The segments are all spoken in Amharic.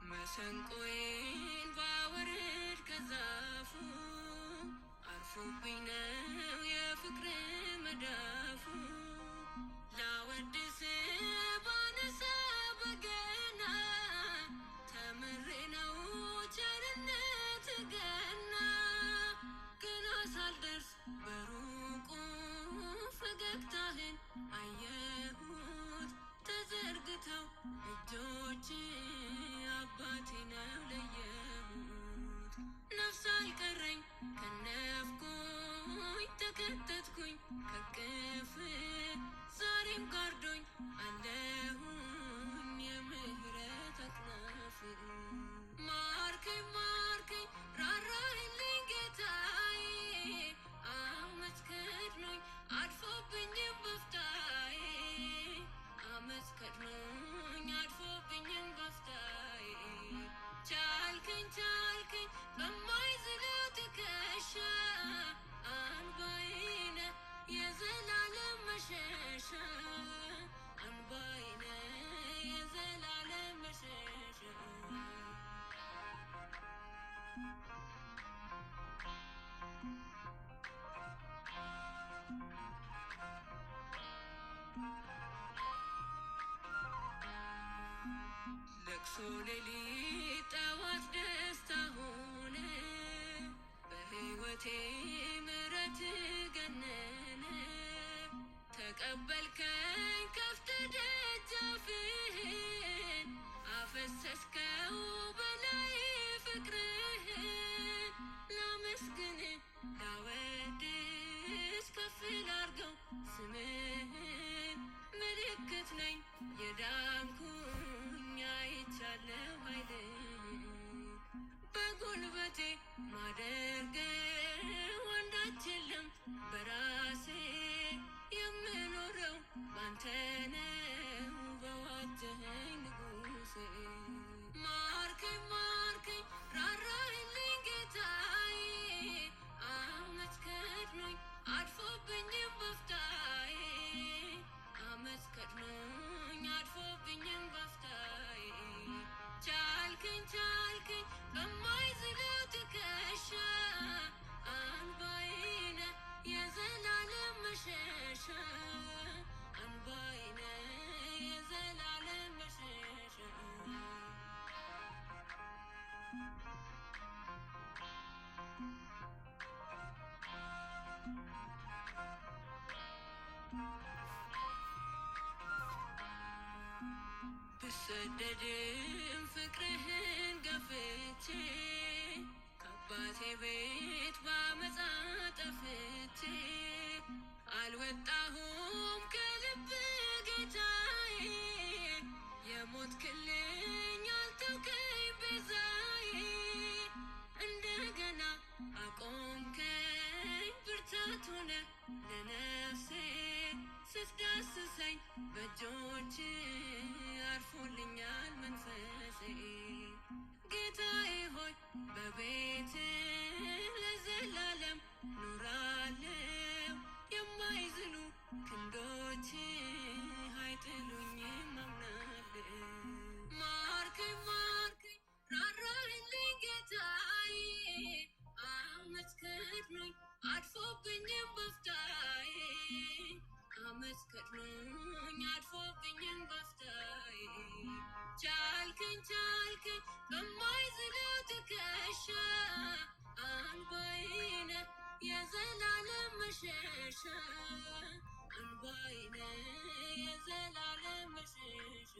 መሰንቆዬን ባወርድ ከዛፉ አርፎብኝ ነው የፍቅር መዳፉ ላወድስ ባነሳ በገና ተምሬ ነው ቸርነት ገና ገና ሳልደርስ በሩቁ ፈገግታህን አየሁት ተዘርግተው እጆች አባቴ ነው ለየሁት ነፍስ አልቀረኝ ከነፍኩኝ ተከተትኩኝ ከቅፍ ዛሬም ጋርዶኝ አለሁኝ የምህረት አክናፍ ማርከኝ ማርከኝ ራራህልኝ ጌታዬ አመት ከድኖኝ አድፎብኝም በፍታዬ አመት ከድኖኝ አድፎብኝም በፍታዬ ቻልከኝ ቻልከኝ በማይዝለው ትከሻ አንባይነ የዘላለም መሸሻ አንባይነ የዘላለም መሸሻ ለቅሶ ሌሊት ጠዋት ደስታ ሆነ በሕይወቴ ምሕረት ገነነ ተቀበልከኝ ከፍተህ ደጃፍህን አፈሰስከው በላይ ፍቅርህን ላመስግን ላወድስ ከፍ ላርገው ስምህን ምልክት ነኝ የዳንኩኝ አይቻለሁ ኃይልህን በጉልበቴ ማደርገው አንዳች የለም በራሴ የምኖረው ባንተ ነው በዋጀኸኝ ንጉሴ ማርከኝ ማርከኝ ራራህልኝ ጌታዬ አመት ከድኖኝ አድፎብኝም በፍታዬ አመት ከድኖኝ አድፎብኝም በፍታዬ ቻልከኝ ቻልከኝ በማይዝለው ትከሻ አንባይነ የዘላለም መሸሻ አንባይነ የዘላለም መሸሻ ብሰደድም ፍቅርህን ገፍቼ ከአባቴ ቤት ባመፃ ጠፍቼ አልወጣሁም ከልብ ጌታዬ የሞትክልኝ አልተውከኝ ቤዛዬ እንደገና አቆምከኝ ብርታት ሆነ ለነፍሴ ስትዳስሰኝ በእጆች አርፎልኛል መንፈሴ ጌታዬ ሆይ በቤት ለዘላለም ኑራለው የማይዝሉ ክንዶች አይጥሉኝም አምናለሁ ማርከኝ ማርከኝ ራራህልኝ ጌታዬ አመት ከድኖኝ አድፎብኝም በፍታዬ አመት ከድኖኝ አድፎብኝም በፍታዬ ቻልከኝ ቻልከኝ በማይዝለው ትከሻ አንባይነ የዘላለም መሸሻ አንባይነ የዘላለም መሸሻ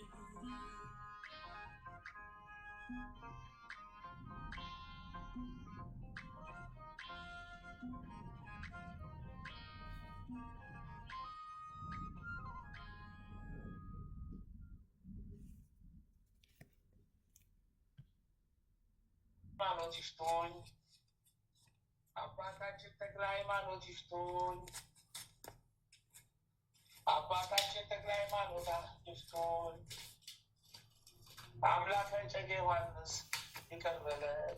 ሃይማኖት ይፍቱኝ አባታችን ተክለ ሃይማኖት ይፍቱኝ አባታችን ተክለ ሃይማኖት ይፍቱኝ አምላከ እጨጌ ዮሐንስ ይቅር በለን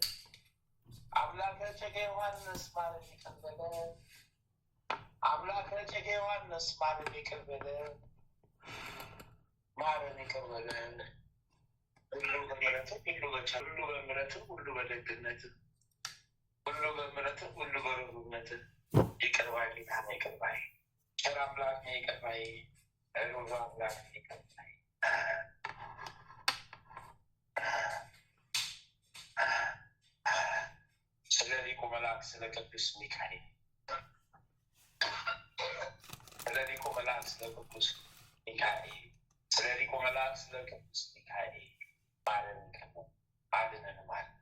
አምላከ እጨጌ ዮሐንስ ማረን ይቅር በለን አምላከ እጨጌ ዮሐንስ ማረን ይቅር በለን ማረን ይቅር በለን ሁሉ በምሕረት ሁሉ በቸር ሁሉ በምሕረት ሁሉ በደግነት ሁሉ በምሕረት ሁሉ በርኅሩህነት ይቅር ባይ ጌታ ነህ። ይቅር ባይ ቸር አምላክ ነህ። ይቅር ባይ ሩሩ አምላክ ነህ። ይቅር ባይ ስለ ሊቁ መልአክ ስለ ቅዱስ ሚካኤል ስለ ሊቁ መልአክ ስለ ቅዱስ ሚካኤል ስለ ሊቁ መልአክ ስለ ቅዱስ ሚካኤል አድነን ማለት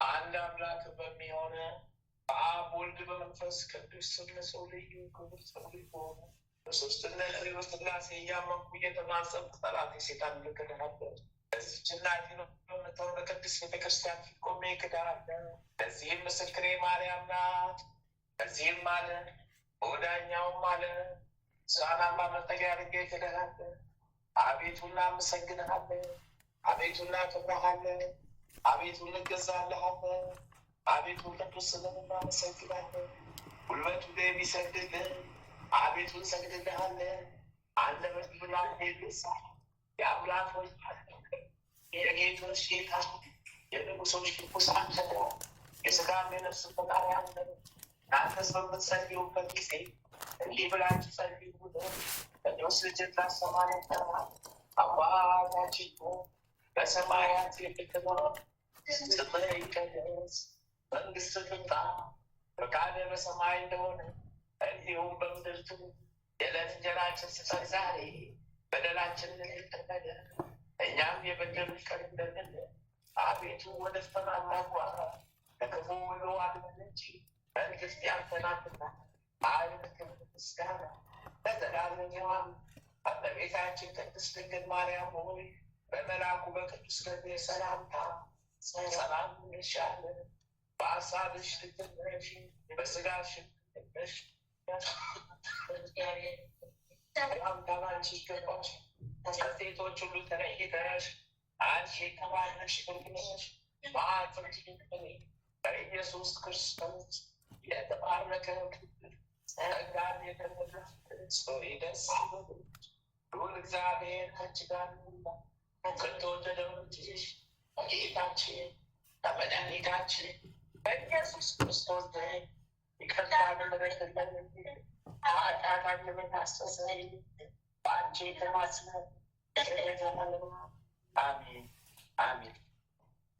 አንድ አምላክ በሚሆነ በአብ ወልድ በመንፈስ ቅዱስ ስም ሰው ልዩ ክቡር ሰው ሆነ በሶስትነት ሥላሴ እያመንኩ እየተማጸንኩ ጠላት የሴጣን ምልክት ነበር። በዚህችና በምትሆን በቅድስት ቤተክርስቲያን ፊት ቆሜ እክድሃለሁ። ለዚህም ምስክሬ ማርያም ናት። በዚህም አለ በወዳኛውም አለ ሕፃናት መጠጊያ አድርጌ እክድሃለሁ። አቤቱ እናመሰግንሃለን። አቤቱ እናከብርሃለን። አቤቱ እንገዛልሃለን። አቤቱ ቅዱስ ስምህን እናመሰግናለን። ጉልበቱ የሚሰግድልህ አቤቱ እንሰግድልሃለን። አንደበት ብላን ይልሳል የአምላክ ሆይ የጌቶች ጌታ የንጉሶች ንጉሥ አንተ የሥጋም የነፍስ ፈጣሪ አንተ እናንተስ በምትጸልዩበት ጊዜ እንዲህ ብላችሁ ጸልዩ። ቅዱስ ልጅን ላሰማን ይጠራል። አባታችን በሰማያት የምትኖር ስምህ ይቀደስ፣ መንግሥትህ ትምጣ፣ ፈቃድህ በሰማይ እንደሆነ እንዲሁም በምድር ትሁን። የዕለት እንጀራችንን ስጠን ዛሬ፣ በደላችንን ይቅር በለን እኛም የበደሉንን ይቅር እንደምንል። አቤቱ ወደ ፈተና አታግባን፣ ከክፉ ሁሉ አድነን እንጂ መንግሥት ያንተ ናትና፣ ኃይል፣ ክብር፣ ምስጋና ለዘላለሙ አሜን። እመቤታችን ቅድስት ድንግል ማርያም ሆይ በመልአኩ በቅዱስ ገብርኤል ሰላምታ ሰላም እንልሻለን። በሐሳብሽ ድንግል ነሽ፣ በሥጋሽም ድንግል ነሽ። ሰላምታ ላንቺ ይገባል። ከሴቶች ሁሉ ተለይተሽ አንቺ የተባረክሽ ድንግል ነሽ። በአንቺ በኢየሱስ ክርስቶስ የተባረከ ጸጋን የተመላሽ ሆይ ደስ ይበልሽ፣ ልዑል እግዚአብሔር ከአንቺ ጋር ነውና ከተወደደው ልጅሽ ከጌታችን ከመድኃኒታችን በኢየሱስ ክርስቶስ ዘንድ ይቅርታን ምሕረትን ኃጢአታችንን አስተስርይ በአንቺ የተማጽነን ለዘላለሙ አሜን አሜን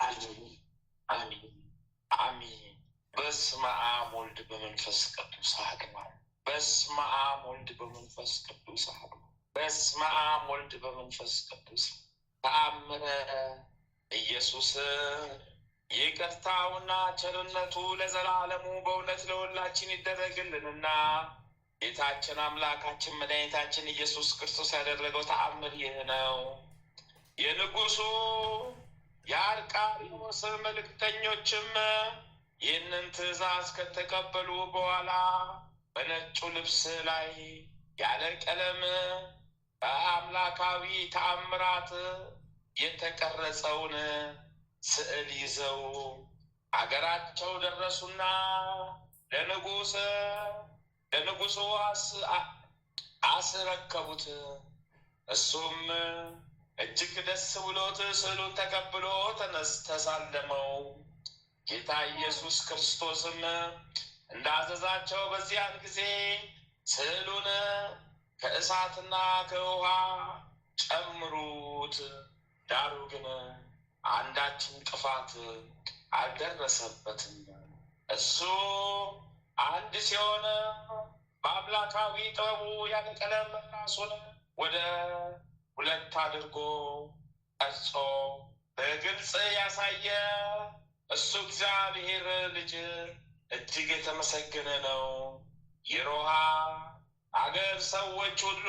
አሜን አሜን አሜን። በስመ አብ ወልድ በመንፈስ ቅዱስ አሐዱ አምላክ። በስመ አብ ወልድ በመንፈስ ቅዱስ አሐዱ በስመ አብ ወልድ በመንፈስ ቅዱስ ተአምረ ኢየሱስ ይቅርታውና ቸርነቱ ለዘላለሙ በእውነት ለሁላችን ይደረግልንና ጌታችን አምላካችን መድኃኒታችን ኢየሱስ ክርስቶስ ያደረገው ተአምር ይህ ነው። የንጉሡ የአርቃሪዎስ መልእክተኞችም ይህንን ትእዛዝ ከተቀበሉ በኋላ በነጩ ልብስ ላይ ያለ ቀለም በአምላካዊ ተአምራት የተቀረጸውን ስዕል ይዘው አገራቸው ደረሱና ለንጉሡ አስረከቡት። እሱም እጅግ ደስ ብሎት ስዕሉን ተቀብሎ ተሳለመው። ጌታ ኢየሱስ ክርስቶስም እንዳዘዛቸው በዚያን ጊዜ ስዕሉን ከእሳትና ከውሃ ጨምሩት። ዳሩ ግን አንዳች እንቅፋት አልደረሰበትም። እሱ አንድ ሲሆን በአምላካዊ ጥበቡ ያለ ቀለም ራሱን ወደ ሁለት አድርጎ ቀርጾ በግልጽ ያሳየ እሱ እግዚአብሔር ልጅ እጅግ የተመሰገነ ነው። የሮሃ አገር ሰዎች ሁሉ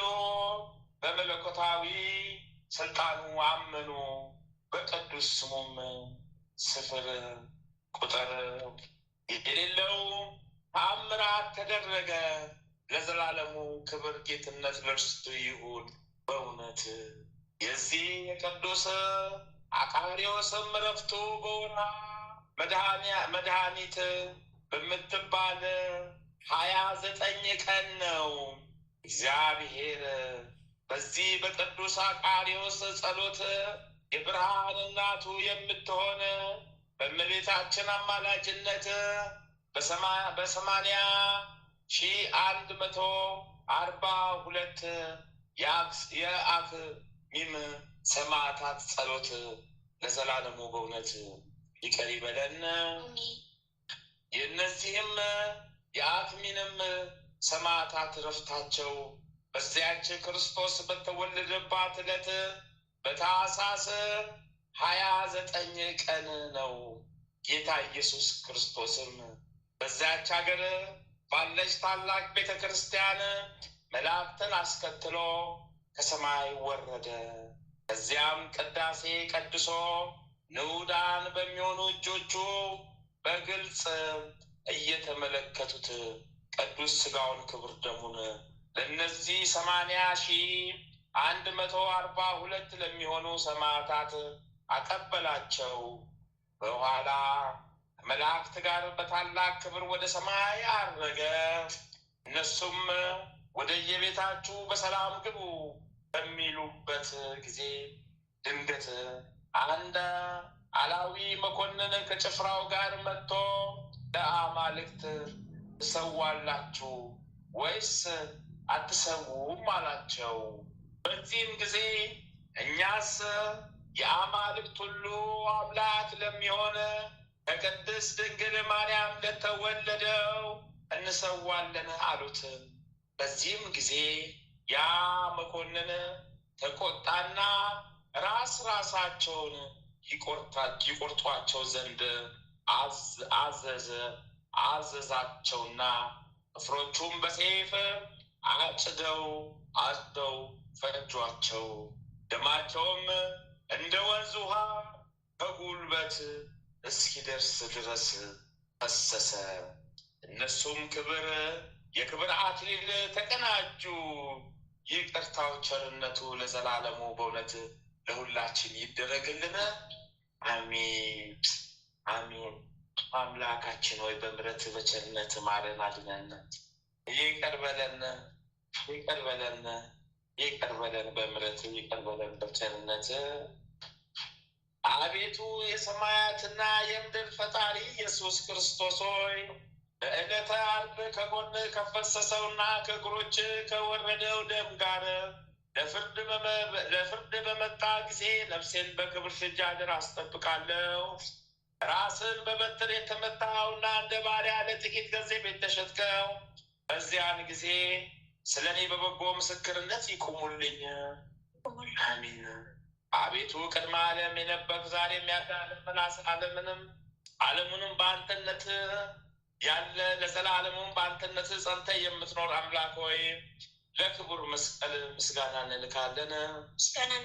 በመለኮታዊ ስልጣኑ አመኑ። በቅዱስ ስሙም ስፍር ቁጥር የሌለው ተአምራት ተደረገ። ለዘላለሙ ክብር ጌትነት ለእርሱ ይሁን በእውነት። የዚህ የቅዱስ አቃርዮስም ዕረፍቱ በወርኃ መድኃኒት በምትባል 29 ቀን ነው። እግዚአብሔር በዚህ በቅዱስ አቃርዮስ ጸሎት የብርሃን እናቱ የምትሆን በእመቤታችን አማላጅነት በ80,142 የአክሚም ሰማዕታት ጸሎት ለዘላለሙ በእውነት ይቅር ይበለን። የእነዚህም የአክሚንም ሰማዕታት ዕረፍታቸው በዚያች ክርስቶስ በተወለደባት ዕለት በታኅሳስ 29 ቀን ነው። ጌታ ኢየሱስ ክርስቶስም በዚያች ሀገር ባለች ታላቅ ቤተ ክርስቲያን መላእክትን አስከትሎ ከሰማይ ወረደ። ከዚያም ቅዳሴ ቀድሶ ንዑዳን በሚሆኑ እጆቹ በግልጽ እየተመለከቱት ቅዱስ ሥጋውን ክቡር ደሙን ለእነዚህ 80,142 ለሚሆኑ ሰማዕታት አቀበላቸው። በኋላ መላእክት ጋር በታላቅ ክብር ወደ ሰማይ አረገ። እነሱም ወደ የቤታችሁ በሰላም ግቡ በሚሉበት ጊዜ ድንገት አንድ አላዊ መኮንን ከጭፍራው ጋር መጥቶ ለአማልክት ትሰዋላችሁ ወይስ አትሰዉም አላቸው። በዚህም ጊዜ እኛስ የአማልክት ሁሉ አምላክ ለሚሆን ከቅድስት ድንግል ማርያም ለተወለደው እንሰዋለን አሉት። በዚህም ጊዜ ያ መኮንን ተቆጣና ራሳቸውን ይቆርጧቸው ዘንድ አዘዛቸውና እፍሮቹም በሰይፍ አጭደው ፈጇቸው። ደማቸውም እንደ ወንዝ ውሃ ከጉልበት እስኪደርስ ድረስ ፈሰሰ። እነሱም የክብር አክሊል ተቀናጁ። ይቅርታው ቸርነቱ ለዘላለሙ በእውነት ለሁላችን ይደረግልን። አሜን አሜን። አምላካችን ሆይ በምሕረት በቸርነት ማረን፣ አድነን። ይቅር በለን በምሕረት ይቅር በለን በቸርነት። አቤቱ የሰማያትና የምድር ፈጣሪ ኢየሱስ ክርስቶስ ሆይ በዕለተ ዓርብ ከጎን ከፈሰሰውና ከእግሮች ከወረደው ደም ጋር ለፍርድ በመጣ ጊዜ ነፍሴን በክብር ሽጃ አደራ አስጠብቃለሁ። ራስን በበትር የተመታኸውና እንደ ባሪያ ለጥቂት ገንዘብ የተሸጥከው በዚያን ጊዜ ስለ እኔ በበጎ ምስክርነት ይቁሙልኝ። አሜን። አቤቱ ቅድመ ዓለም የነበርክ ዛሬም ያለ ዓለሙንም በአንተነት ያለ ለዘላለሙም በአንተነት ጸንተህ የምትኖር አምላክ ሆይ ለክቡር መስቀል ምስጋና እንልካለን።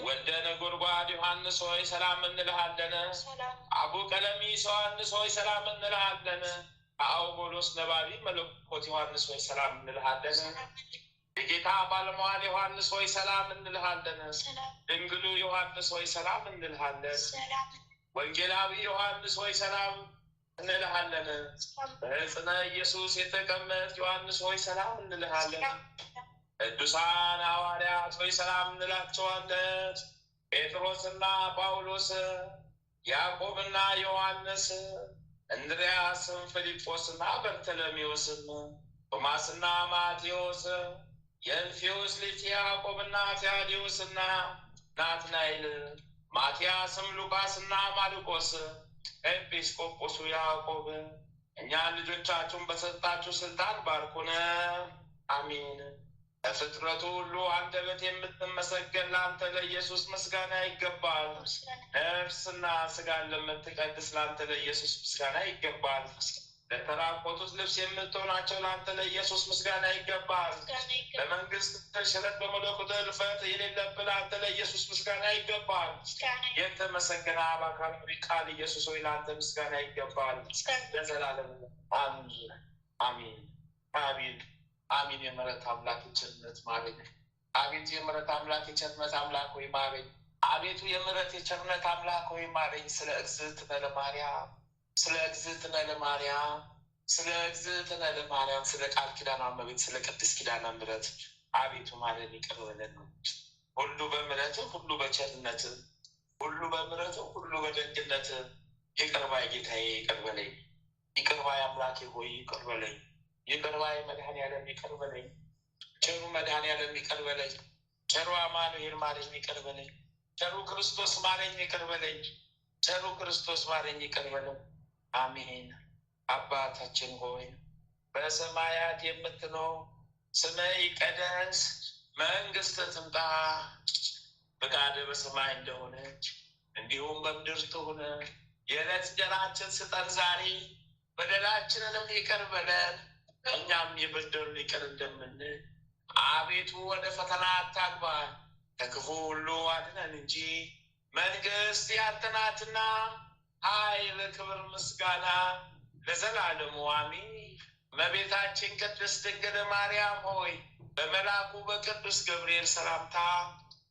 ወልደ ነጎድጓድ ዮሐንስ ሆይ ሰላም እንልሃለን። አቡ ቀለሚስ ዮሐንስ ሆይ ሰላም እንልሃለን። አውጎሎስ ነባቢ መለኮት ዮሐንስ ሆይ ሰላም እንልሃለን። የጌታ ባለሟል ዮሐንስ ሆይ ሰላም እንልሃለን። ድንግሉ ዮሐንስ ሆይ ሰላም እንልሃለን። ወንጌላዊ ዮሐንስ ሆይ ሰላም እንልሃለን። በዕፀ ኢየሱስ የተቀመጥ ዮሐንስ ሆይ ሰላም እንልሃለን። ቅዱሳን ሐዋርያት ሆይ ሰላም እንላቸዋለን። ጴጥሮስና ጳውሎስ፣ ያዕቆብና ዮሐንስ፣ እንድርያስም፣ ፊልጶስና በርተሎሜዎስም፣ ቶማስና ማቴዎስ፣ የእልፍዮስ ልጅ ያዕቆብና ቲያዴዎስና ናትናኤል፣ ማትያስም፣ ሉቃስና ማርቆስ፣ ኤጲስቆጶሱ ያዕቆብ እኛን ልጆቻችሁን በሰጣችሁ ስልጣን ባርኩን። አሚን። ከፍጥረቱ ሁሉ አንደበት የምትመሰገን ለአንተ ለኢየሱስ ምስጋና ይገባል። ነፍስና ስጋን ለምትቀድስ ለአንተ ለኢየሱስ ምስጋና ይገባል። ለተራቆቱት ልብስ የምትሆናቸው ለአንተ ለኢየሱስ ምስጋና ይገባል። በመንግስት ሽረት በመለኮት እልፈት የሌለብህ ለአንተ ለኢየሱስ ምስጋና ይገባል። የተመሰገነ አብ አካላዊ ቃል ኢየሱስ ሆይ ለአንተ ምስጋና ይገባል ለዘላለም። አሚን አሚን አሚን አሚን። የምሕረት አምላክ የቸርነት ማረኝ። አቤቱ የምሕረት አምላክ የቸርነት አምላክ ሆይ ማረኝ። አቤቱ የምሕረት የቸርነት አምላክ ሆይ ማረኝ። ስለ እግዝእትነ ለማርያም ስለ እግዝእትነ ለማርያም ስለ እግዝእትነ ለማርያም ስለ ቃል ኪዳኗ እመቤት ስለ ቅድስት ኪዳነ ምሕረት አቤቱ ማረን፣ ይቅር በለን። ሁሉ በምሕረት ሁሉ በቸርነት ሁሉ በምሕረት ሁሉ በደግነት ይቅር ባይ ጌታዬ ይቅር በለኝ። ይቅር ባይ አምላኬ ሆይ ይቅር በለኝ። ይቅር ባይ መድኃኔዓለም ይቅር በለኝ። ቸሩ መድኃኔዓለም ይቅር በለኝ። ቸሩ አማኑኤል ማረኝ ይቅር በለኝ። ቸሩ ክርስቶስ ማረኝ ይቅር በለኝ። ቸሩ ክርስቶስ ማረኝ ይቅር በለኝ። አሜን። አባታችን ሆይ በሰማያት የምትኖር ስምህ ይቀደስ፣ መንግሥትህ ትምጣ፣ ፈቃድህ በሰማይ እንደሆነች እንዲሁም በምድር ትሁን። የዕለት እንጀራችንን ስጠን ዛሬ፣ በደላችንንም ይቅር በለን እኛም የበደሉንን ይቅር እንደምንል። አቤቱ ወደ ፈተና አታግባን፣ ከክፉ ሁሉ አድነን እንጂ መንግሥት ያንተ ናትና፣ ኃይል፣ ክብር፣ ምስጋና ለዘላለሙ አሜን። እመቤታችን ቅድስት ድንግል ማርያም ሆይ በመልአኩ በቅዱስ ገብርኤል ሰላምታ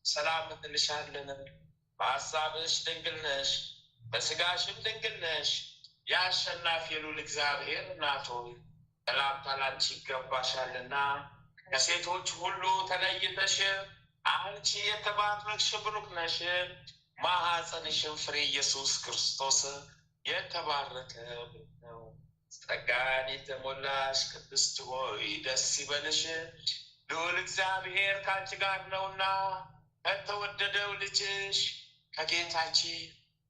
ሰላም እንልሻለን። በሐሳብሽ ድንግል ነሽ፣ በሥጋሽም ድንግል ነሽ። የአሸናፊ ልዑል እግዚአብሔር እናት ሆይ ሰላምታ ላንቺ ይገባሻልና፣ ከሴቶች ሁሉ ተለይተሽ አንቺ የተባረክሽ ብሩክ ነሽ። ማኅፀንሽም ፍሬ ኢየሱስ ክርስቶስ የተባረከ ነው። ጸጋን የተሞላሽ ቅድስት ሆይ ደስ ይበልሽ፣ ልዑል እግዚአብሔር ከአንቺ ጋር ነውና ከተወደደው ልጅሽ ከጌታችን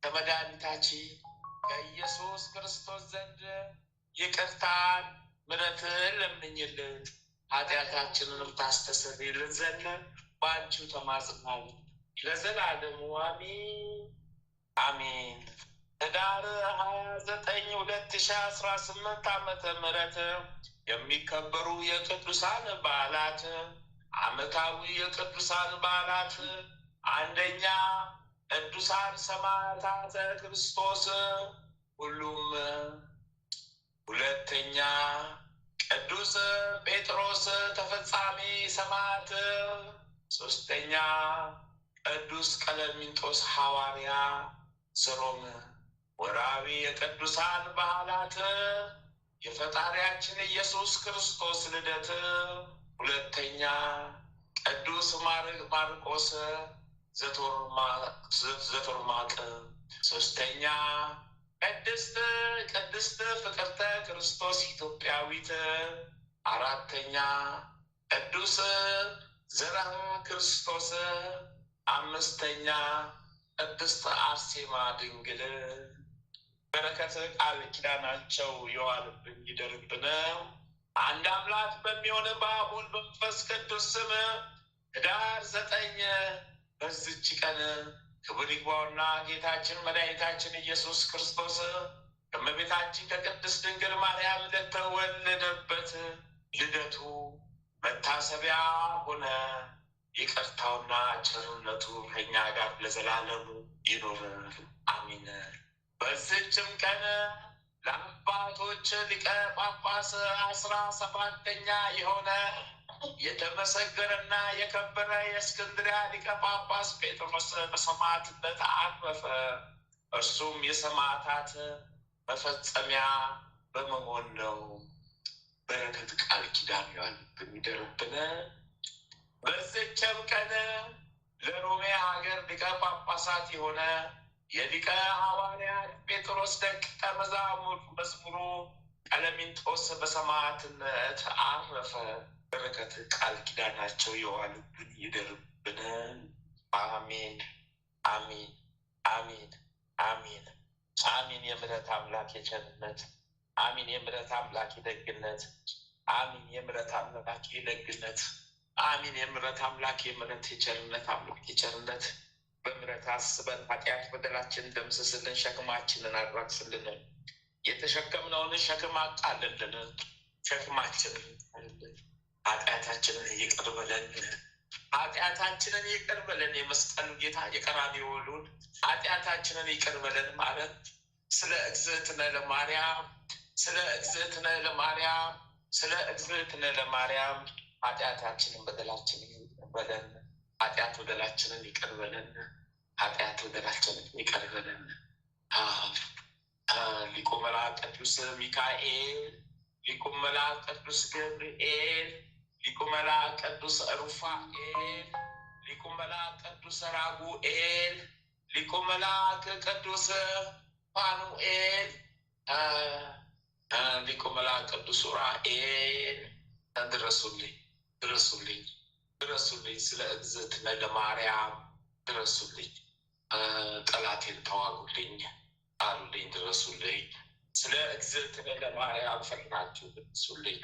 ከመድኃኒታችን ከኢየሱስ ክርስቶስ ዘንድ ይቅርታን ምሕረትን ለምኝልን ኃጢአታችንንም ታስተሰርይልን ዘንድ በአንቺው ተማጽናለን ለዘላለሙ አሜን አሜን። ህዳር 29 2018 ዓመተ ምህረት የሚከበሩ የቅዱሳን በዓላት። ዓመታዊ የቅዱሳን በዓላት፣ አንደኛ ቅዱሳን ሰማዕታተ ክርስቶስ ሁሉም፣ ሁለተኛ ቅዱስ ጴጥሮስ ተፈጻሚ ሰማዕት፣ ሶስተኛ ቅዱስ ቀለሚንጦስ ሐዋርያ ዘሮም። ወርኃዊ የቅዱሳን በዓላት የፈጣሪያችን ኢየሱስ ክርስቶስ ልደት፣ ሁለተኛ ቅዱስ ማርቆስ ዘቶርማቅ፣ ሶስተኛ ቅድስት ፍቅርተ ክርስቶስ ኢትዮጵያዊት፣ አራተኛ ቅዱስ ዘርዓ ክርስቶስ፣ አምስተኛ ቅድስት አርሴማ ድንግል። በረከት ቃል ኪዳናቸው የዋልብን ይደርብን። አንድ አምላክ በሚሆን በአብ ወልድ በመንፈስ ቅዱስ ስም ህዳር 9 በዚች ቀን ክብር ይግባውና ጌታችን መድኃኒታችን ኢየሱስ ክርስቶስ ከእመቤታችን ከቅድስት ድንግል ማርያም ለተወለደበት ልደቱ መታሰቢያ ሆነ። ይቅርታውና ቸርነቱ ከእኛ ጋር ለዘላለሙ ይኑር አሚን። በዚችም ቀን ለአባቶች ሊቀ ጳጳስ 17ኛ የሆነ የተመሰገነና የከበረ የእስክንድርያ ሊቀ ጳጳስ ጴጥሮስ በሰማዕትነት አረፈ። እርሱም የሰማዕታት መፈጸሚያ በመሆን ነው። በረከት ቃል ኪዳን ያልብን ይደርብን። በዚችም ቀን ለሮሜ ሀገር ሊቀ ጳጳሳት የሆነ የሊቀ ሐዋርያት ጴጥሮስ ደቀ መዝሙሩ ቀለሚንጦስ በሰማዕትነት አረፈ። በረከት ቃል ኪዳናቸው የዋሉብን ይደርብን። አሜን አሜን አሜን አሜን አሜን። የምሕረት አምላክ የቸርነት አሜን። የምሕረት አምላክ የደግነት አሜን። የምሕረት አምላክ የደግነት አሜን። የምሕረት አምላክ የምሕረት የቸርነት አምላክ የቸርነት በምሕረት አስበን ኃጢአት በደላችን ደምስስልን፣ ሸክማችንን አራግፍልን፣ የተሸከምነውን ሸክም አቃልልን፣ ሸክማችንን ኃጢአታችንን ይቅር በለን፣ ኃጢአታችንን ይቅር በለን። የመስቀሉ ጌታ የቀራንዮ ልዑል ኃጢአታችንን ይቅር በለን ማለት ስለ እግዝእትነ ለማርያም ስለ እግዝእትነ ለማርያም ስለ እግዝእትነ ለማርያም ኃጢአታችንን በደላችንን ይቅር በለን፣ ኃጢአት በደላችንን ይቅር በለን፣ ኃጢአት በደላችንን ይቅር በለን። ሊቁ መልአክ ቅዱስ ሚካኤል፣ ሊቁ መልአክ ቅዱስ ገብርኤል፣ ሊቁ መልአክ ቅዱስ ሩፋኤል፣ ሊቁ መልአክ ቅዱስ ራጉኤል ሊቀ መላእክት ቅዱስ ፋኑኤል ሊቀ መላእክት ቅዱስ ኡራኤል ድረሱልኝ ድረሱልኝ ድረሱልኝ። ስለ እግዝእትነ ለማርያም ድረሱልኝ። ጠላቴን ተዋጉልኝ አሉልኝ ድረሱልኝ። ስለ እግዝእትነ ለማርያም ፈጥናችሁ ድረሱልኝ።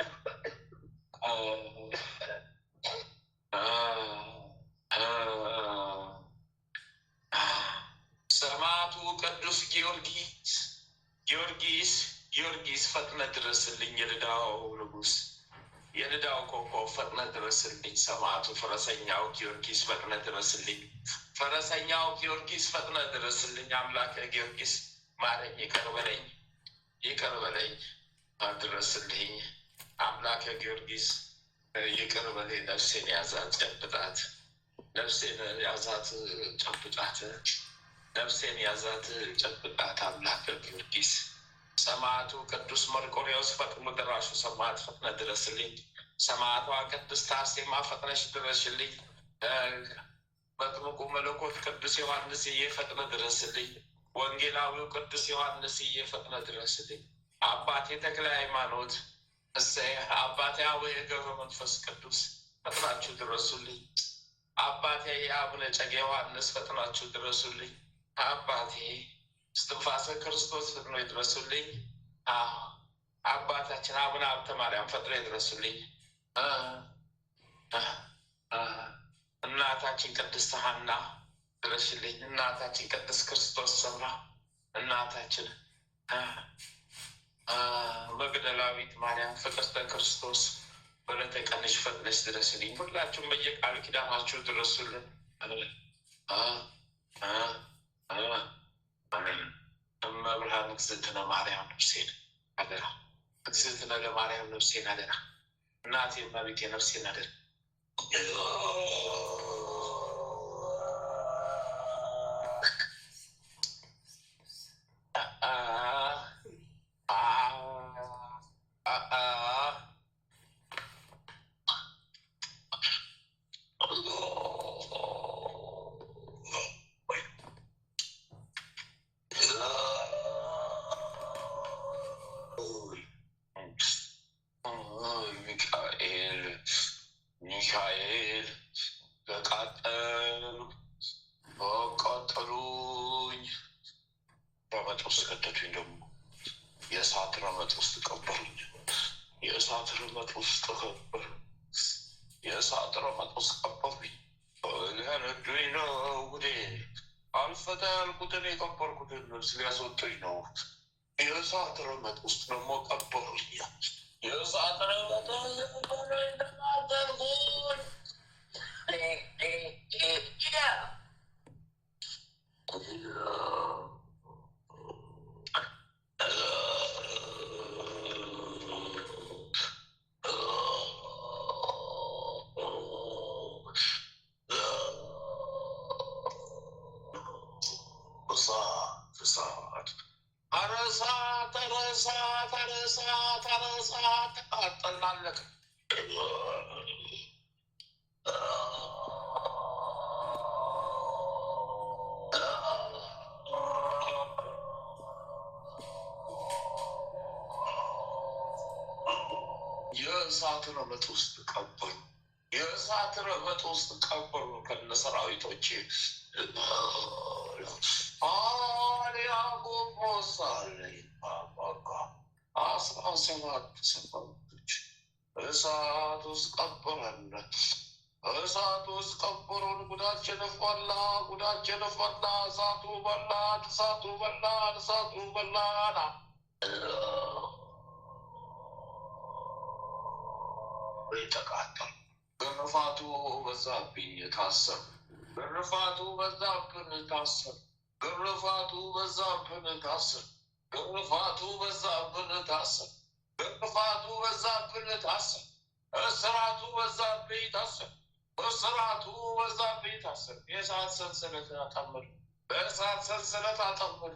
ሰማዕቱ ቅዱስ ጊዮርጊስ ፈጥነ ድረስልኝ። የልዳው ንጉስ የልዳው ኮከብ ፈጥነ ድረስልኝ። ሰማዕቱ ፈረሰኛው ጊዮርጊስ ፈጥነ ድረስልኝ። ፈረሰኛው ጊዮርጊስ ፈጥነ ድረስልኝ። አምላከ ጊዮርጊስ ማረኝ፣ ይቅር በለኝ፣ ይቅር በለኝ፣ ድረስልኝ። አምላከ ጊዮርጊስ ይቅር በለኝ። ነፍሴን ያዛት ጨብጣት፣ ነፍሴን ያዛት ጨብጣት፣ ነፍሴን ያዛት ጨብጣት። አምላከ ጊዮርጊስ ሰማዕቱ ቅዱስ መርቆሬዎስ ፈጥኖ ደራሹ ሰማዕት ፈጥነ ድረስልኝ። ሰማዕቷ ቅድስት አርሴማ ፈጥነሽ ድረሽልኝ። መጥምቁ መለኮት ቅዱስ ዮሐንስዬ ፈጥነ ድረስልኝ። ወንጌላዊው ቅዱስ ዮሐንስዬ ፈጥነ ድረስልኝ። አባቴ ተክለ ሃይማኖት እሰይ፣ አባቴ አቡነ ገብረ መንፈስ ቅዱስ ፈጥናችሁ ድረሱልኝ። አባቴ የአቡነ እጨጌ ዮሐንስ ፈጥናችሁ ድረሱልኝ። አባቴ እስትንፋሰ ክርስቶስ ፈጥኖ ይድረሱልኝ። አባታችን አቡነ ሀብተ ማርያም ፈጥኖ ይድረሱልኝ። እናታችን ቅድስት ሐና ድረሽልኝ። እናታችን ቅድስት ክርስቶስ ሰምራ፣ እናታችን መግደላዊት ማርያም ፍቅርተ ክርስቶስ ወለተ ቀንሽ ፈጥነሽ ድረስልኝ። ሁላችሁም በየቃል ኪዳናችሁ ድረሱልን። እመብርሃን እግዝእትነ ማርያም ነፍሴን አደራ፣ እግዝእትነ ለማርያም ነፍሴን አደራ። እናቴ እመቤቴ ነፍሴን አደራ። ሚካኤል በቃጠሉኝ ረመጥ ውስጥ ከተቱኝ። ደግሞ የእሳት ረመጥ ውስጥ ቀበሩኝ። የእሳት ረመጥ ውስጥ ቀበሩ። የእሳት ረመጥ ውስጥ ቀበሩኝ። ሊያነዱኝ ነው ጉዴ። አልፈታ ያልኩትን የቀበርኩትን ልብስ ሊያስወጡኝ ነው። የእሳት ረመጥ ውስጥ ደግሞ ቀበሩኝ። የእሳት ረመጥ እንደማደርጉን ተቃጠልናለቅ። የእሳት ረመጥ ውስጥ ቀበሩ። የእሳት ረመጥ ውስጥ ቀበሩ ከነ ሰራዊቶቼ። አስራ ሰባት ሰራዊቶች እሳት ውስጥ ቀበረን። እሳት ውስጥ ቀበሩን። ጉዳችን ፈላ፣ ጉዳችን ፈላ። እሳቱ በላን፣ እሳቱ በላን፣ እሳቱ በላን። ተቃጠሉ። ግርፋቱ በዛብኝ ታሰር። ግርፋቱ በዛብን ታሰር። ግርፋቱ በዛብን ታሰር። ግርፋቱ በዛብን ታሰር። ግርፋቱ በዛብን ታሰር። እስራቱ በዛብኝ ታሰር። እስራቱ በዛብኝ ታሰር። የእሳት ሰንሰለት አጠመዱ። በእሳት ሰንሰለት አጠመዱ።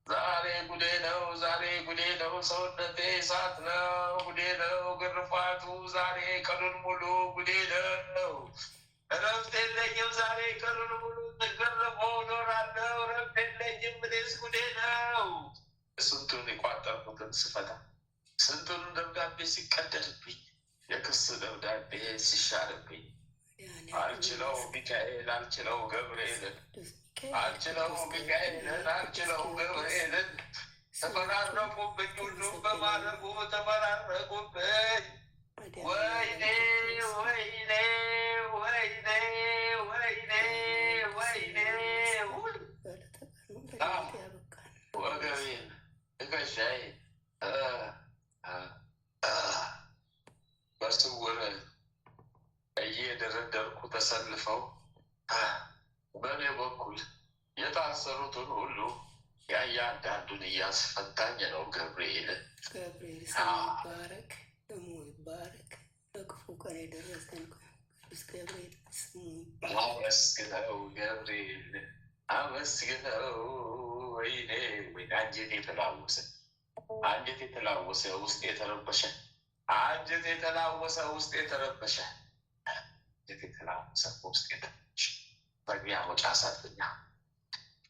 ዛሬ ጉዴ ነው፣ ዛሬ ጉዴ ነው። ሰውነቴ እሳት ነው፣ ጉዴ ነው። ግርፋቱ ዛሬ ቀኑን ሙሉ ጉዴ ነው። እረፍት የለኝም ዛሬ ቀኑን ሙሉ ተገረፈው እኖራለሁ። እረፍት የለኝም እኔስ ጉዴ ነው። ስንቱን የቋጠርኩትን ስፈታ፣ ስንቱን ደብዳቤ ሲቀደድብኝ፣ የክስ ደብዳቤ ሲሻርብኝ፣ አልችለው ሚካኤል፣ አልችለው ገብርኤልን፣ አልችለው ሚካኤልን፣ አልችለው ገብርኤልን። ተፈራረቁብኝ፣ ሁሉም በማድረጉ ተፈራረቁብኝ። ወይኔ ወይኔ ወይኔ ወይኔ ወይኔ ወገቤን ትከሻዬ በስውር እየደረደርኩ ተሰልፈው በእኔ በኩል የታሰሩትን ሁሉ ያንዳንዱን እያስፈታኝ ነው። ገብርኤል ስሙ ይባረክ፣ ስሙ ይባረክ። በክፉ ቀን የደረሰን ቅዱስ ገብርኤል ስሙ ይባረክ። አመስግነው ገብርኤል አመስግነው። ወይኔ ወይኔ አንጀት የተላወሰ አንጀት የተላወሰ ውስጥ የተረበሸ አንጀት የተላወሰ ውስጥ የተረበሸ አንጀት የተላወሰ ውስጥ የተረበሸ መግቢያ መውጫ ሳጥኛ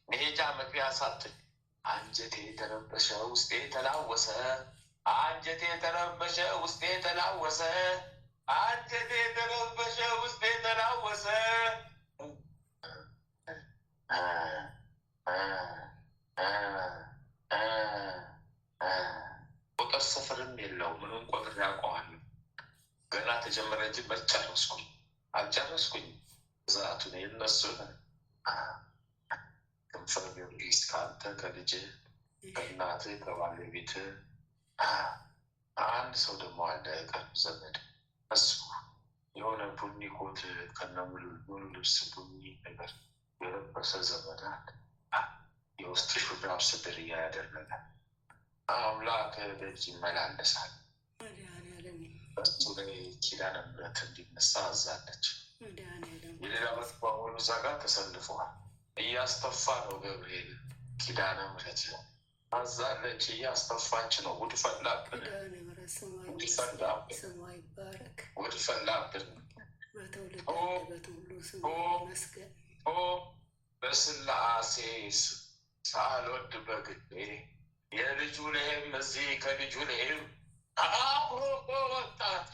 መሄጃ መግቢያ ሳጥኝ። አንጀቴ የተረበሸ ውስጤ የተላወሰ አንጀቴ የተረበሸ ውስጤ የተላወሰ አንጀቴ የተረበሸ ውስጤ የተላወሰ ቁጥር ስፍርም የለው። ምንም ቁጥር ያውቀዋለሁ። ገና ተጀመረ እንጂ አልጨረስኩኝ አልጨረስኩኝ። ብዛቱን የነሱን ክንፈ ጊዮርጊስ ከአንተ ከልጅ ከእናት ከባለቤት አንድ ሰው ደግሞ አለ፣ ቅርብ ዘመድ። እሱ የሆነ ቡኒ ኮት ከነሙሉ ልብስ ቡኒ ነገር የለበሰ ዘመድ አለ። የውስጥ ሹራብ ስድር እያደረገ አምላክ ደጅ ይመላለሳል። እሱ ላይ ኪዳነ ምሕረት እንዲነሳ አዛለች። የሌላ በት በሙሉ እዛ ጋር ተሰልፈዋል። እያስተፋ ነው ገብርኤል። ኪዳነ ምሕረት አዛለች፣ እያስተፋች ነው። ጉድ ፈላብን፣ ጉድ ፈላብን፣ ጉድ ፈላብን። በስላሴ ሳልወድ በግዴ የልጁ ላይም እዚህ ከልጁ ላይም አብሮ በወጣት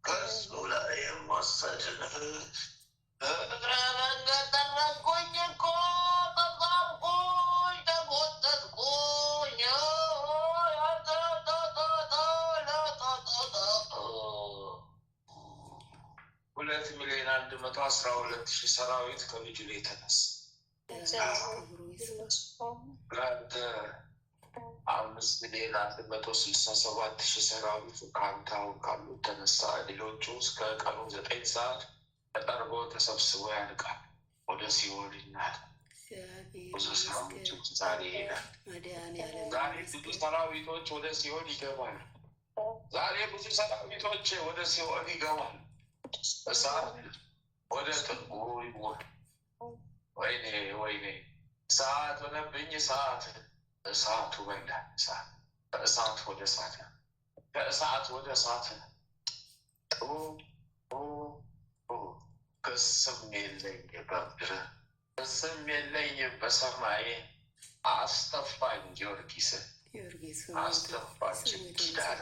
ከሱ ላይ የወሰድን እግረ መንገድ ጠረኩኝ እኮ ተሳብኩኝ፣ ተጎተትኩኝ። 2,112,000 ሰራዊት ከልጁ ላይ ተነሳ። ለአንተ 5,167,000 ሰራዊት ከአንተ አሁን ካሉት ተነሳ። ሌሎቹ እስከ ቀኑ 9 ሰዓት ተጠርጎ ተሰብስቦ ያልቃል። ወደ ሲኦል ይናል። ብዙ ሰራዊቶች ዛሬ ይሄዳል። ዛሬ ብዙ ሰራዊቶች ወደ ሲኦል ይገባሉ። ዛሬ ብዙ ሰራዊቶች ወደ ሲኦል ይገባሉ። እሳት ወደ ጥልቁ ይወል። ወይኔ ወይኔ እሳት ሆነብኝ። እሳት እሳቱ በላ እሳት ከእሳት ወደ እሳት ከእሳት ወደ እሳት። ክስም የለኝ በምድር ክስም የለኝ በሰማይ። አስተፋኝ ጊዮርጊስ አስተፋችን ኪዳነ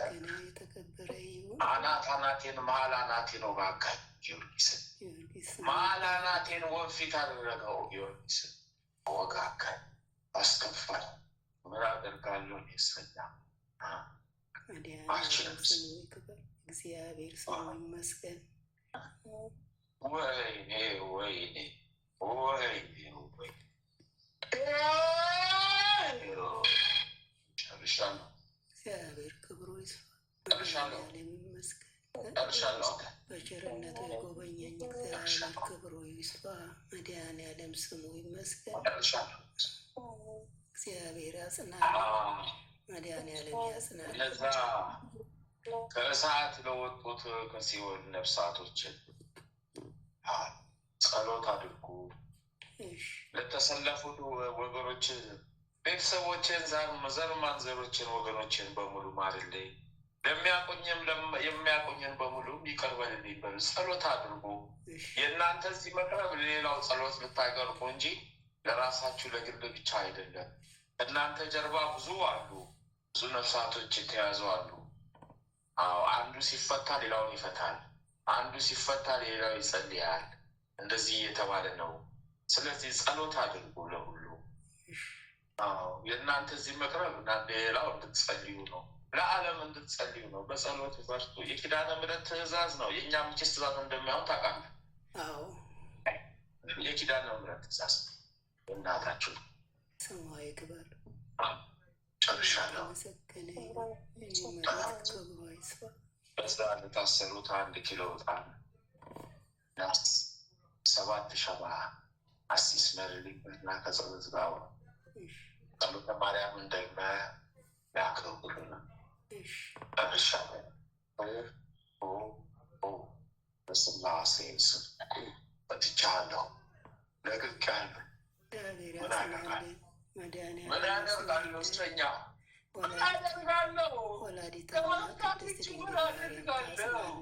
አናት አናቴን መሀል አናቴን ወጋጋኝ ጊዮርጊስ መሀል አናቴን ወንፊት አደረገው ጊዮርጊስ ወጋጋኝ አስተፋኝ። ምን አደርጋለሁ? እስረኛ እግዚአብሔር ስሙ ይመስገን። ወይኔ ወይኔ ወይኔ ወይ ጨርሻለሁ። እግዚአብሔር ክብሩ ይስፋ። ጨርሻለሁ። በቸርነቱ የጎበኘኝ እግዚአብሔር ክብሩ ይስፋ። መድኃኔዓለም ስሙ ይመስገን። እግዚአብሔር ያጽናል። መድኃኔዓለም ያጽናል። እነዛ ከእሳት ለወጡት ከሲኦል ነፍሳቶችን ጸሎት አድርጉ። ለተሰለፉት ወገኖች ቤተሰቦችን፣ ዘር ማንዘሮችን፣ ወገኖችን በሙሉ ማርልኝ። ለሚያቆኝም የሚያቆኝን በሙሉ ይቅር በልልኝ በሉ። ጸሎት አድርጉ። የእናንተ እዚህ መቅረብ ሌላው ጸሎት ልታቀርቡ እንጂ ለራሳችሁ ለግል ብቻ አይደለም። እናንተ ጀርባ ብዙ አሉ፣ ብዙ ነፍሳቶች የተያዙ አሉ። አዎ፣ አንዱ ሲፈታ ሌላውን ይፈታል፣ አንዱ ሲፈታ ሌላው ይጸልያል። እንደዚህ እየተባለ ነው። ስለዚህ ጸሎት አድርጉ ለሁሉ። የእናንተ እዚህ መቅረብ እና ሌላው እንድትጸልዩ ነው፣ ለዓለም እንድትጸልዩ ነው። በጸሎት በርቱ። የኪዳነ ምሕረት ትእዛዝ ነው። የእኛ ምችስ ትእዛዝ እንደሚያውን ታውቃለህ። የኪዳነ ምሕረት ትእዛዝ እናታችሁ ስሟ ይክበር። ጨርሻለሁ። በዛ ለታሰሩት 1 ኪሎ ዕጣን 7 ሸማ አሲስ መርልኝና ከጸሎት ጋር ጸሎተ ማርያም እንደመ ያክብሩና ጨርሻለሁ። በስላሴ ስም በትቻለሁ። ለቅቄያለሁ። ምን አደርጋለሁ? ምን አደርጋለሁ? እስረኛ ምን አደርጋለሁ? ከማንካቶች ምን አደርጋለሁ?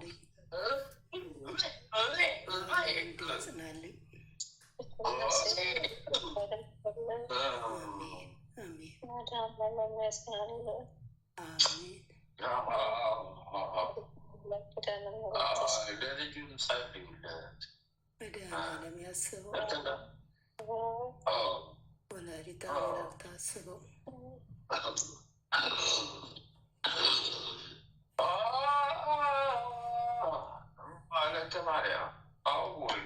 ለልጁም ጸልዩለት። መድኃኒዓለም ያስበው፣ ወላዲተ አምላክ ታስበው። ማለተ ማርያም አቡል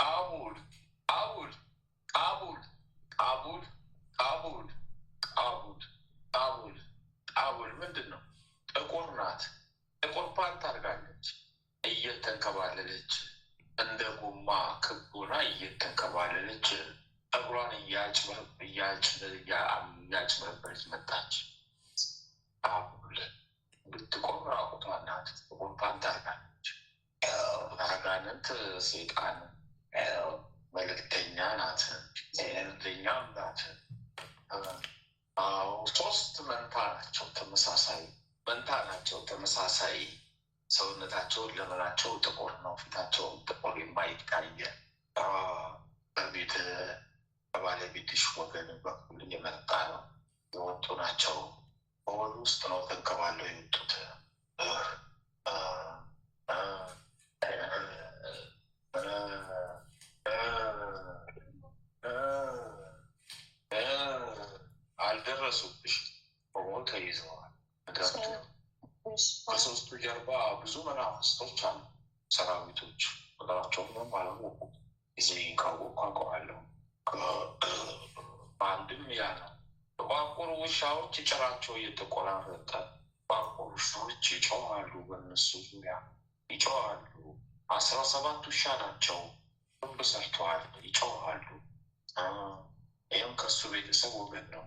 አቡል አቡል አቡል አቡል አቡል አቡል አቡል አቡል ምንድን ነው? ጥቁር ናት። ጥቁር ፓንት አድርጋለች። እየተንከባለለች እንደ ጎማ ክቡና እየተንከባለለች እግሯን እያጭበረበረች መጣች። አቡል ብትቆም ራቁቷ ናት። ጥቁር ፓንት አድርጋለች። አጋንንት ሴጣን መልእክተኛ ናት። መልእክተኛም ናት። ሶስት መንታ ናቸው። ተመሳሳይ መንታ ናቸው። ተመሳሳይ ሰውነታቸውን ለመናቸው ጥቁር ነው። ፊታቸውን ጥቁር የማይታየ በቤት በባለቤትሽ ወገን በኩል የመጣ ነው። የወጡ ናቸው። በሆድ ውስጥ ነው ተንከባለው የወጡት። አልደረሱብሽ፣ በሞት ተይዘዋል። ከሶስቱ ጀርባ ብዙ መናፍስቶች አሉ፣ ሰራዊቶች። ቁጥራቸውን አላወቁም። ጊዜ ካወቅኩ አውቀዋለሁ። በአንድም ያ ነው። ጥቋቁር ውሻዎች ጭራቸው እየተቆራረጠ ጥቋቁር ውሻዎች ይጮዋሉ። በእነሱ ዙሪያ ይጮዋሉ። 17 ውሻ ናቸው። ሁሉ ሰርተዋል። ይጮዋሉ። ይህም ከሱ ቤተሰብ ወገን ነው።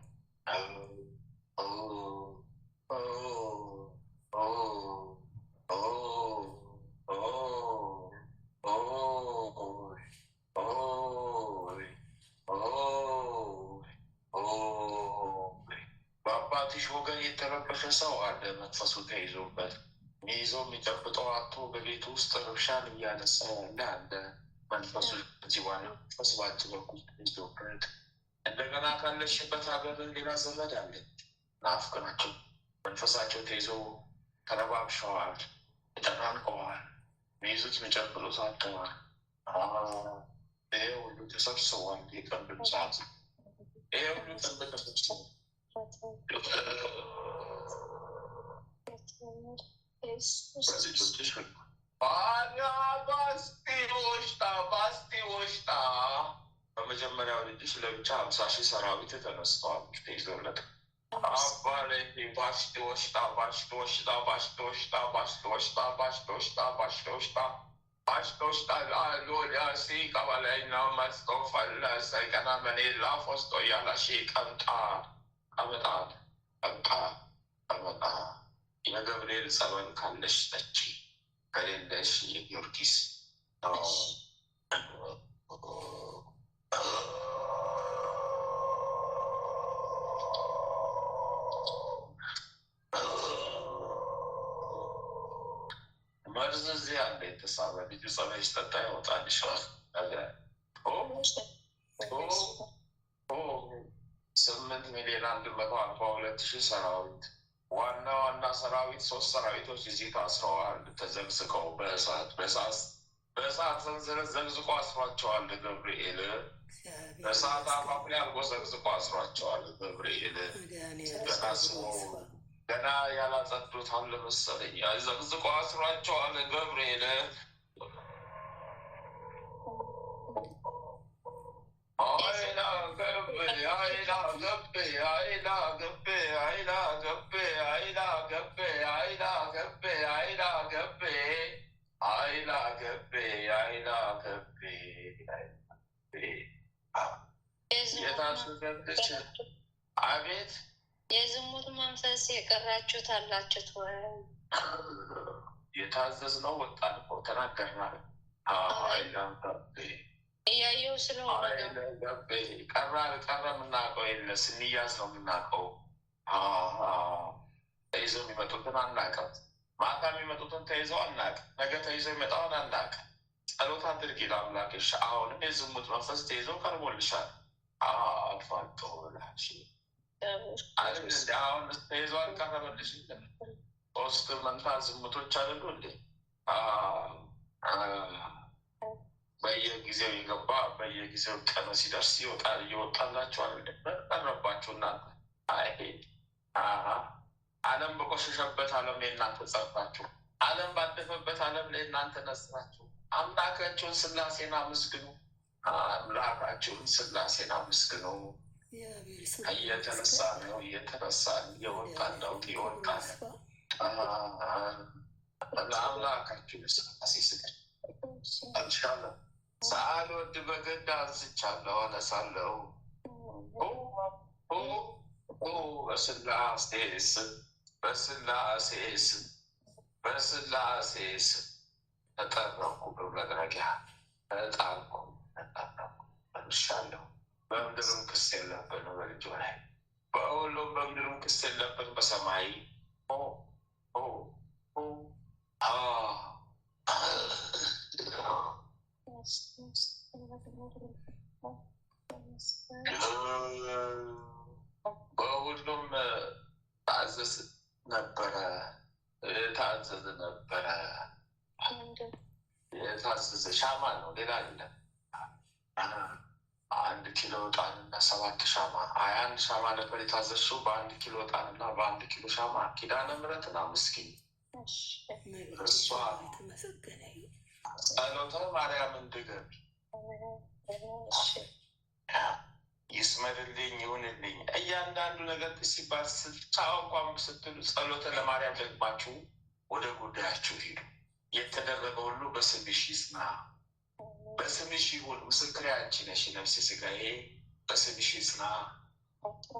በአባትሽ ወገን የተረበሸ ሰው አለ። መንፈሱ ተይዞበት የሚይዘው የሚጨብጠው አቶ በቤት ውስጥ ረብሻን እያነሳ ያለ አለ። መንፈሱ ዚዋና መንፈስ በአንቺ በኩል ተይዞበት እንደገና ካለሽበት ሀገር ሌላ ዘመድ አለ። ናፍቅናቸው መንፈሳቸው ተይዞ ተረባብሸዋል፣ ተጨናንቀዋል። ሚይዙት የሚጨብጡት አጥተዋል። ይሄ ሁሉ ተሰብስቧል። የቀን ብዛት ይሄ ሁሉ ቀን ተሰብስቧል። በመጀመሪያው ልጅሽ ለብቻ 50,000 ሰራዊት ተነስተዋል። ተይዞለት አባለ ባሽቲ ወሽጣ ባሽቲ ወሽጣ ባሽቲ ወሽጣ ባሽቲ ወሽጣ ባሽቲ ወሽጣ ባሽቲ ወሽጣ ባሽቲ ወሽጣ ሎሊያ ሲ ቀበላይና መስጦ ፈለሰ ቀና መኔላ ፎስጦ ያላሺ ቀምጣ ቀመጣት ቀምጣ ቀመጣ የገብርኤል ጸበል ካለሽ ጠጪ፣ ከሌለሽ የጊዮርጊስ መርዝ እዚህ አለ የተሳበ ልጁ ጸበል ሲጠጣ ያወጣልሻል። ነገር 8,142,000 ሰራዊት ዋና ዋና ሰራዊት 3 ሰራዊቶች እዚህ ታስረዋል። ተዘግዝቀው በእሳት ሰንሰለት ዘግዝቆ አስሯቸዋል። ገብርኤል በእሳት አፋፍ ላይ አድርጎ ዘግዝቆ አስሯቸዋል። ገብርኤል ገና ያላጸዱት አለ መሰለኝ ዘግዝቆ አስሯቸዋል። ገብርኤል አቤት የዝሙት መንፈስ የቀራችሁት አላችሁት ወይ? የታዘዝነው ወጣን እኮ ተናገርናል። እያየው ስለሆነ ቀረ የምናውቀው የለ ስንያዝ ነው የምናውቀው። ተይዘው የሚመጡትን አናውቅም። ማታ የሚመጡትን ተይዘው አናውቅም። ነገ ተይዘው ይመጣውን አናውቅም። ጸሎት አድርጊ ለአምላክሽ። አሁንም የዝሙት መንፈስ ተይዘው ቀርቦልሻል። አልፋጦላሽ አሁን ተይዞ አልቀረበልሽ። 3 መንታ ዝሙቶች አይደሉ እንዴ? በየጊዜው የገባ በየጊዜው ቀኑ ሲደርስ ይወጣል። እየወጣላችኋል ቀረባችሁ እናንተ። ዓለም በቆሸሸበት ዓለም ላይ እናንተ ጸርታችሁ፣ ዓለም ባደፈበት ዓለም ላይ እናንተ ነጽራችሁ። አምላካችሁን ስላሴን አመስግኑ። አምላካችሁን ስላሴን አመስግኑ። እየተነሳ ነው እየተነሳ እየወጣን ነው እየወጣን ለአምላካችሁን ስላሴ ስገድ አልሻለሁ። ሳልወድ በግድ አንስቻለሁ አነሳለሁ። በስላሴ ስም በስላሴ ስም በስላሴ ስም ተጠረኩ። በመድረጊያ ተጣልኩ አልሻለሁ። በምድርም ክስ የለብን በልጁ ላይ በሁሉም በምድርም ክስ የለብን በሰማይ በሁሉም ታዘዝ ነበረ። የታዘዘ ነበረ። የታዘዘ ሻማ ነው፣ ሌላ አይደለም። 1 ኪሎ ዕጣንና 7 ሻማ 21 ሻማ ነበር የታዘዝሽው። በ1 ኪሎ ዕጣንና በ1 ኪሎ ሻማ ኪዳነ ምሕረትን አመስግኝ። እርሷ ጸሎተ ማርያምን ድገሚ። ይስመርልኝ ይሁንልኝ። እያንዳንዱ ነገር ሲባል ቻው እንኳን ስትሉ ጸሎተ ለማርያም ደግማችሁ ወደ ጉዳያችሁ ሂዱ። የተደረገ ሁሉ በስምሽ ይጽና፣ በስምሽ ይሁን። ምስክሬ አንቺ ነሽ፣ ነፍሴ ስጋዬ በስምሽ ይጽና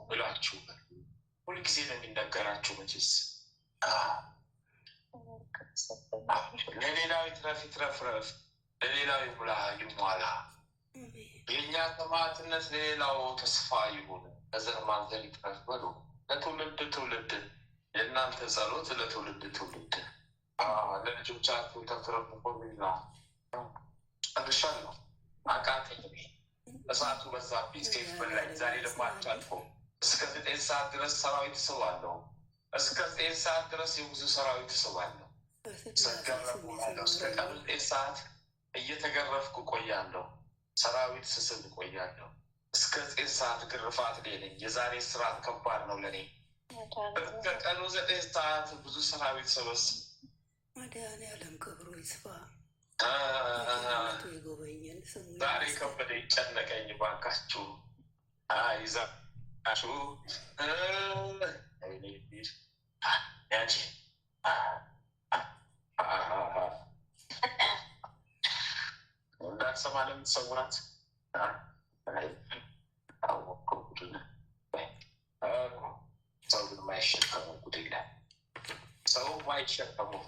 ብላችሁ ሁልጊዜ ነው የሚነገራችሁ። መቼስ ለሌላዊ ትረፍ ይትረፍረፍ፣ ለሌላዊ ሙላ ይሟላ። የእኛ ሰማዕትነት ለሌላው ተስፋ ይሁን። ከዘር ማንዘር ይትረፍ በሉ። ለትውልድ ትውልድ የእናንተ ጸሎት ለትውልድ ትውልድ ለልጆቻችሁ ተትረፍ ሆኑና ጨርሻለሁ። አቃተኝ፣ እሳቱ በዛብኝ፣ ሴት በላኝ። ዛሬ ደግሞ አልቻልኩም። እስከ 9 ሰዓት ድረስ ሰራዊት ስባለሁ። እስከ 9 ሰዓት ድረስ የብዙ ሰራዊት ስባለሁ። ስገረፍ እውላለሁ። እስከ ቀኑ 9 ሰዓት እየተገረፍኩ ቆያለሁ። ሰራዊት ስስብ ቆያለሁ። እስከ 9 ሰዓት ግርፋት ላይ ነኝ። የዛሬ ስርዓት ከባድ ነው ለእኔ። እስከ ቀኑ 9 ሰዓት ብዙ ሰራዊት ሰበስብ። መድኃኒዓለም ክብሩ ይስፋ። ዛሬ ከበደ ይጨነቀኝ። ባካችሁ ይዛችሁ ያቺ እንዳትሰማ ለምትሰውራት ሰው ግን ማይሸከመው ጉድ የለም። ሰው ማይሸከመው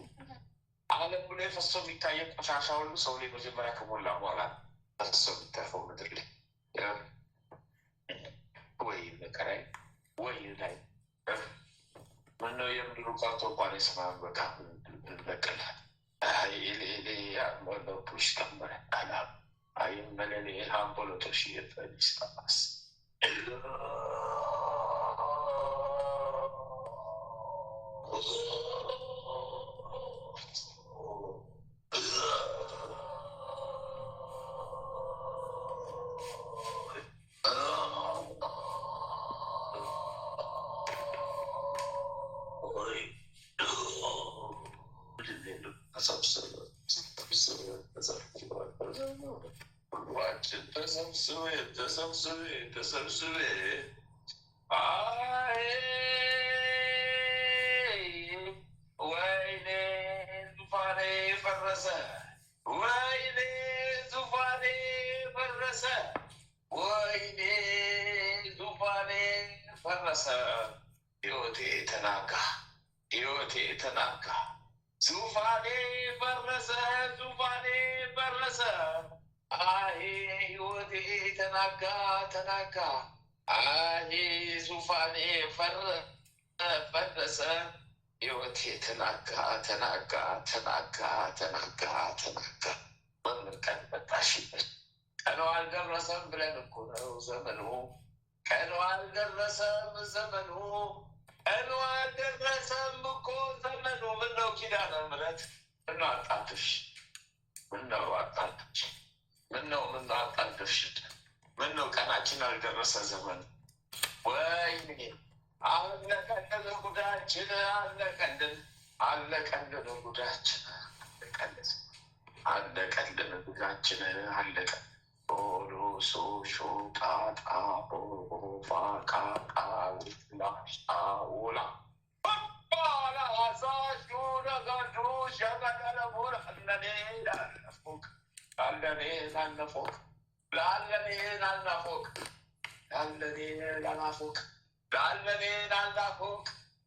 ዓለም ብሎ የፈሶ የሚታየ ቆሻሻ ሁሉ ሰው ላይ መጀመሪያ ከሞላ በኋላ ሰው የምታርፈው ምድር ላይ ወይ መከራይ ወይ ላይ ምነው የምድሩ ቀርቶ እንኳን የሰማዩን በቃ በቀላል ፖሽ ተመረ አላ አይም መለሌ ሃምፖሎቶሽ የፈሊስታማስ ተሰብስቤ ወይኔ ዙፋኔ ፈረሰ፣ ወይኔ ዙፋኔ ፈረሰ፣ ወይኔ ዙፋኔ ፈረሰ፣ ሕይወቴ ተናጋ፣ ሕይወቴ ተናጋ፣ ዙፋኔ ፈረሰ፣ ዙፋኔ ፈረሰ። አይ ሕይወቴ ተናጋ ተናጋ፣ አይ ዙፋኔ ፈረሰ፣ ሕይወቴ ተናጋ ተናጋ ተናጋ ተናጋ ተናጋ። በምን ቀን መጣሽበት? ቀኑ አልደረሰም ብለን እኮ ነው ዘመኑ፣ ቀኑ አልደረሰም ዘመኑ፣ ቀኑ አልደረሰም እኮ ዘመኑ። ምነው ኪዳነ ምሕረት ምነው አጣድፍሽ? ምነው አጣድፍሽ? ምነው አጣድፍሽ? ምነው ቀናችን አልደረሰ ዘመን? ወይኔ አለቀልን ጉዳችን፣ አለቀልን አለቀልን ጉዳችን፣ አለቀልን ጉዳችን፣ አለቀ ኦሎ ሶ ሾ ጣጣ ፋ ቃ ቃ ላ ውላ ባላ አሳሹ ነጋዱ ሸቀደለ ቡር አለኔ ላነፎቅ አለኔ ላነፎቅ ለአለኔ ላናፎቅ ለአለኔ ላናፎቅ ለአለኔ ላናፎቅ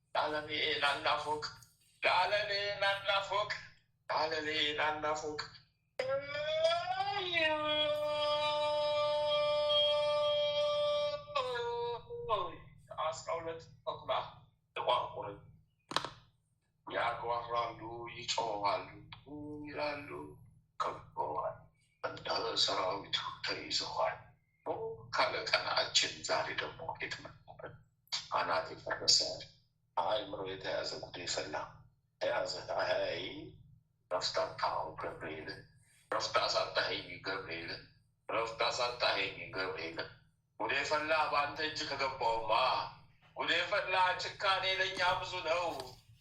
ለአለኔ ላናፎቅ ለአለኔ ላናፎቅ ለአለኔ ላናፎቅ 12 ተኩላ ተቋቁረ ያጓራሉ፣ ይጮዋሉ፣ ይላሉ፣ ከበዋል፣ እንደ ሰራዊቱ ተይዘዋል። ካለቀናችን ዛሬ ደግሞ ጌት መሆን አናት የፈረሰ አእምሮ የተያዘ ጉድ ፈላ ተያዘ። አይ ረፍት አጣሁ ገብርኤል፣ ረፍት አሳጣኸኝ ገብርኤል፣ ረፍት አሳጣኸኝ ገብርኤል። ጉዴ ፈላ በአንተ እጅ ከገባውማ፣ ጉዴ ፈላ። ጭካኔ ለእኛ ብዙ ነው፣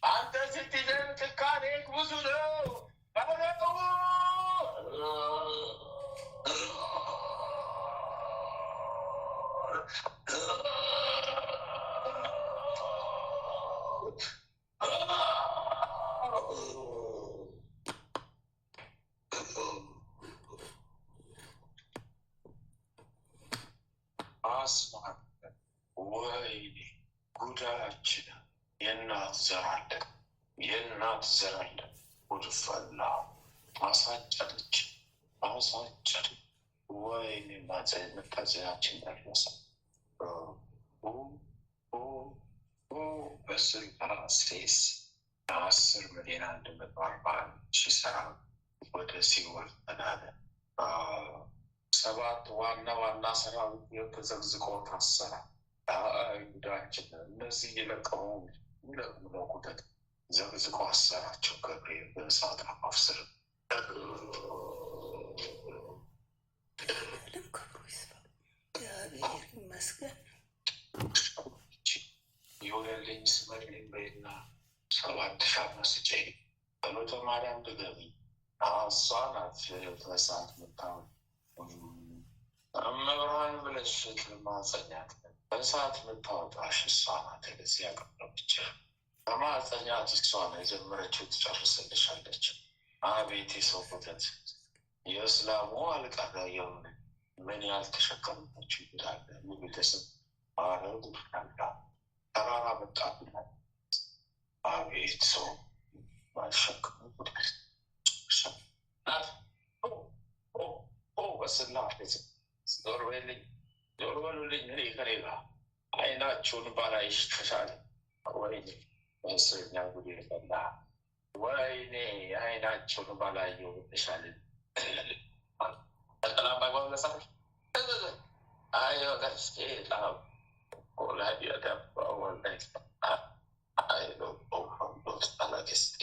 አንተ ስትይዘን ጭካኔ ብዙ ነው። አስማት ወይኔ ጉዳችን፣ የእናት ዘር አለ፣ የእናት ዘር አለ። ጉድ ፈላ። አሳጨደች፣ አሳጨድ። ወይኔ መታዘያችን ደረሰ። በስልጣሴስ 10 ሚሊዮን 140 ሰራዊት ወደ ሲኦል ተናደ። 7 ዋና ሰራዊት የተዘግዝቆ ታሰረ። ጉዳችን እነዚህ የለቀሙ ነው ጉደት ዘግዝቆ አሰራቸው። ገብርኤል በእሳት አፍስር ዓለም ክብሩ ይስፋ። እግዚአብሔር ይመስገን። የሆነልኝ ስመልኝ በይና 7,000 ስጨኝ ጸሎተ ማርያም ድገሚ። እሷ ናት በእሳት ምታውን እመብርሃን ብለሽ ልማጸኛት በእሳት ምታወጣሽ እሷ ናት። ለዚህ ያቀረበች በማጸኛት እሷ ነው የጀመረችው፣ ትጨርስልሻለች። አቤት የሰው ቁተት! የእስላሙ አልቀረ የምን ምን ያልተሸከመችው ይላለ ቤተሰብ አረጉ ናላ ተራራ መጣብናል። አቤት ሰው ባልሸከሙ ቁደት በስላሽ በልኝ፣ ዞር በሉልኝ። እኔ ከኔ ጋር አይናችሁን ባላይሽ ተሻለ። ወይኔ መስኛ ጉዴ ፈላ። ወይኔ አይናችሁን ባላየው ተሻለ። ሰላም ባይባል ለሳር አዮ ጋስቴ ጣው ወላሂ ያዳባ ወላሂ አይ ነው ኦምዶስ አላገስቴ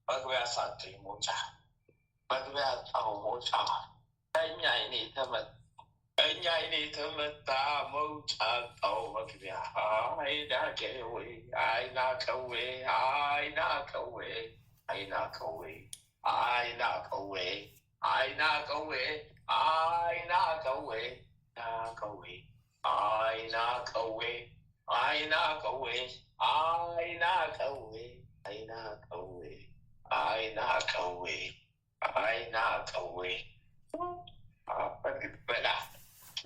መግቢያ ሳትኝ ሞጫ መግቢያ ጣው ሞጫ እኛ አይኔ ተመታ መውጫ ጣው መግቢያ አይናቀዌ አይናቀዌ አይናቀዌ አይናቀዌ አይናቀዌ አይናቀዌ አይናቀዌ ናቀዌ አይናቀዌ አይናቀዌ አይናቀዌ አይናቀዌ አይናቀዌ አይናቀዌ በላ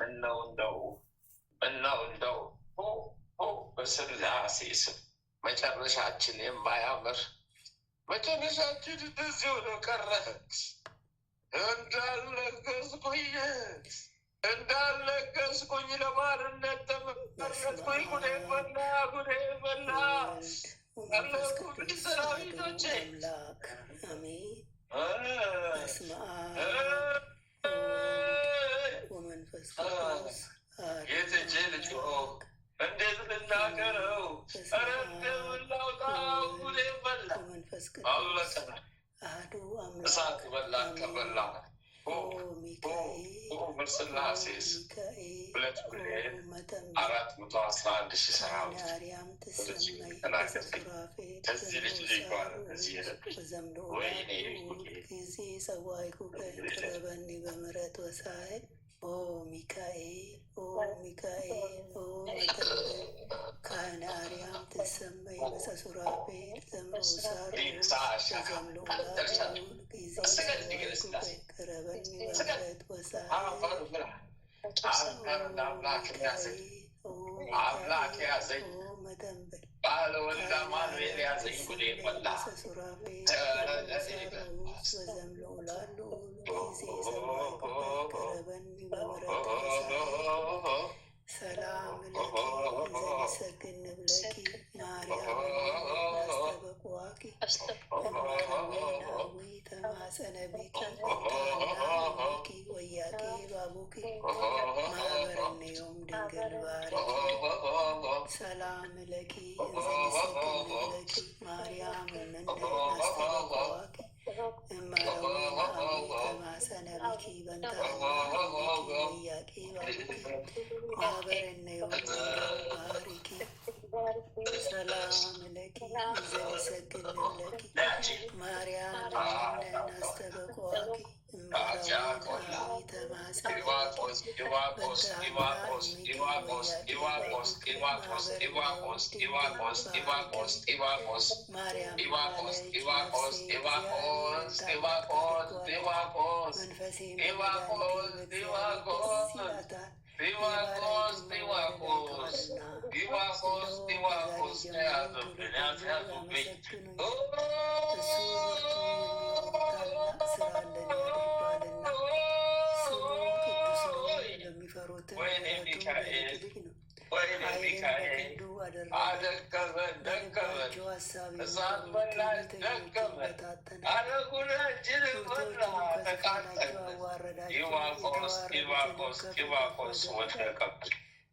ምነው እንደው በስላሴ ስም መጨረሻችን የማያምር መጨረሻችን እንደዚህ ሆኖ ቀረ። እንዳለገስኩኝ ለባርነት ተመረጥኩኝ። ጉዴ በላ ጉዴ በላ ሰራዊቶቼ የትጄ ልጅ እንዴት ልናገረው? ኧረ እንደምን ላውጣው? ጉዴ በላ አለቀ። እሳት በላ ከበላ በስላሴስ 2,411,000 ሰራዊት ከዚህ ልጅ ጋር እዚህ የለብኝ ወይኔ ሚካኤል ካህነ አርያም ትሰመይ በሰሱራፌል ዘምሮሳር ዘምሎላሉን ጊዜ ቀረበኒ በምረት ወሳይ አምላክ ያዘኝ ባለወልድ አማኑኤል ያዘኝ ጉዴ በላ ዘምሎላሉ ጊዜ ቀረበኒ በምረት ወሳይ ሰላም ለኪ ዘሰግን ብለኪ ማርያም አስተበቋቂ እማዊ ተማጸነ ቢኪ ታናቂ ወያቄ ባቡኪ ማህበረኔዮም ድንግል ባረኪ ሰላም ለኪ ዘሰግን ብለኪ ማርያም አስተበቋቂ እማዊ ተማጸነ ቢኪ በንታናቂ ወያቄ ባቡኪ ማህበረኔዮም ድንግል ባረኪ ሰላም ለኪ ዘሰግን ብለኪ ማርያም አስተበቋቂ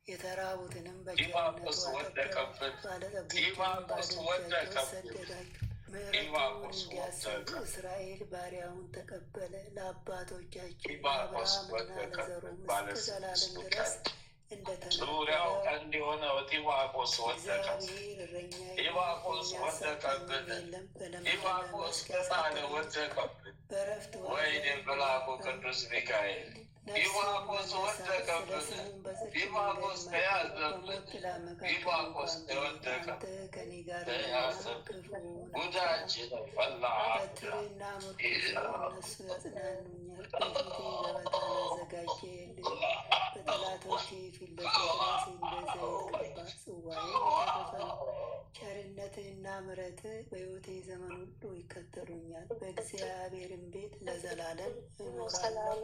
የተራቡትንም በቸርነቱ አጠገብ ባለጠጎችንም ባደረጃቸው ሰደዳቸው። ምሕረቱን እንዲያስብ እስራኤል ባሪያውን ተቀበለ። ለአባቶቻችን ለአብርሃምና ለዘሩም እስከ ዘላለም ድረስ ዙሪያው ቀንድ የሆነው ጢባቆስ ወደቀ። ጢባቆስ ወደቀብን። ጢባቆስ ተጣለ ወደቀብን። ወይኔ መልአኩ ቅዱስ ሚካኤል ጢባቆስ ወደቀብን። ጢባቆስ ተያዘብን። ጢባቆስ ተወደቀ ተያዘብን። ጉዳችን ፈላ። እነሱ ያጽናኑኛል። በፊቴ ገበታን አዘጋጀህልኝ። በጠላቶቼ ፊት ለፊት እንደ ዘይት ቀባህ። ጽዋዬ የተረፈ ነው። ቸርነትህና ምሕረትህ በሕይወቴ ዘመን ሁሉ ይከተሉኛል። በእግዚአብሔርም ቤት ለዘላለም እኖራለሁ።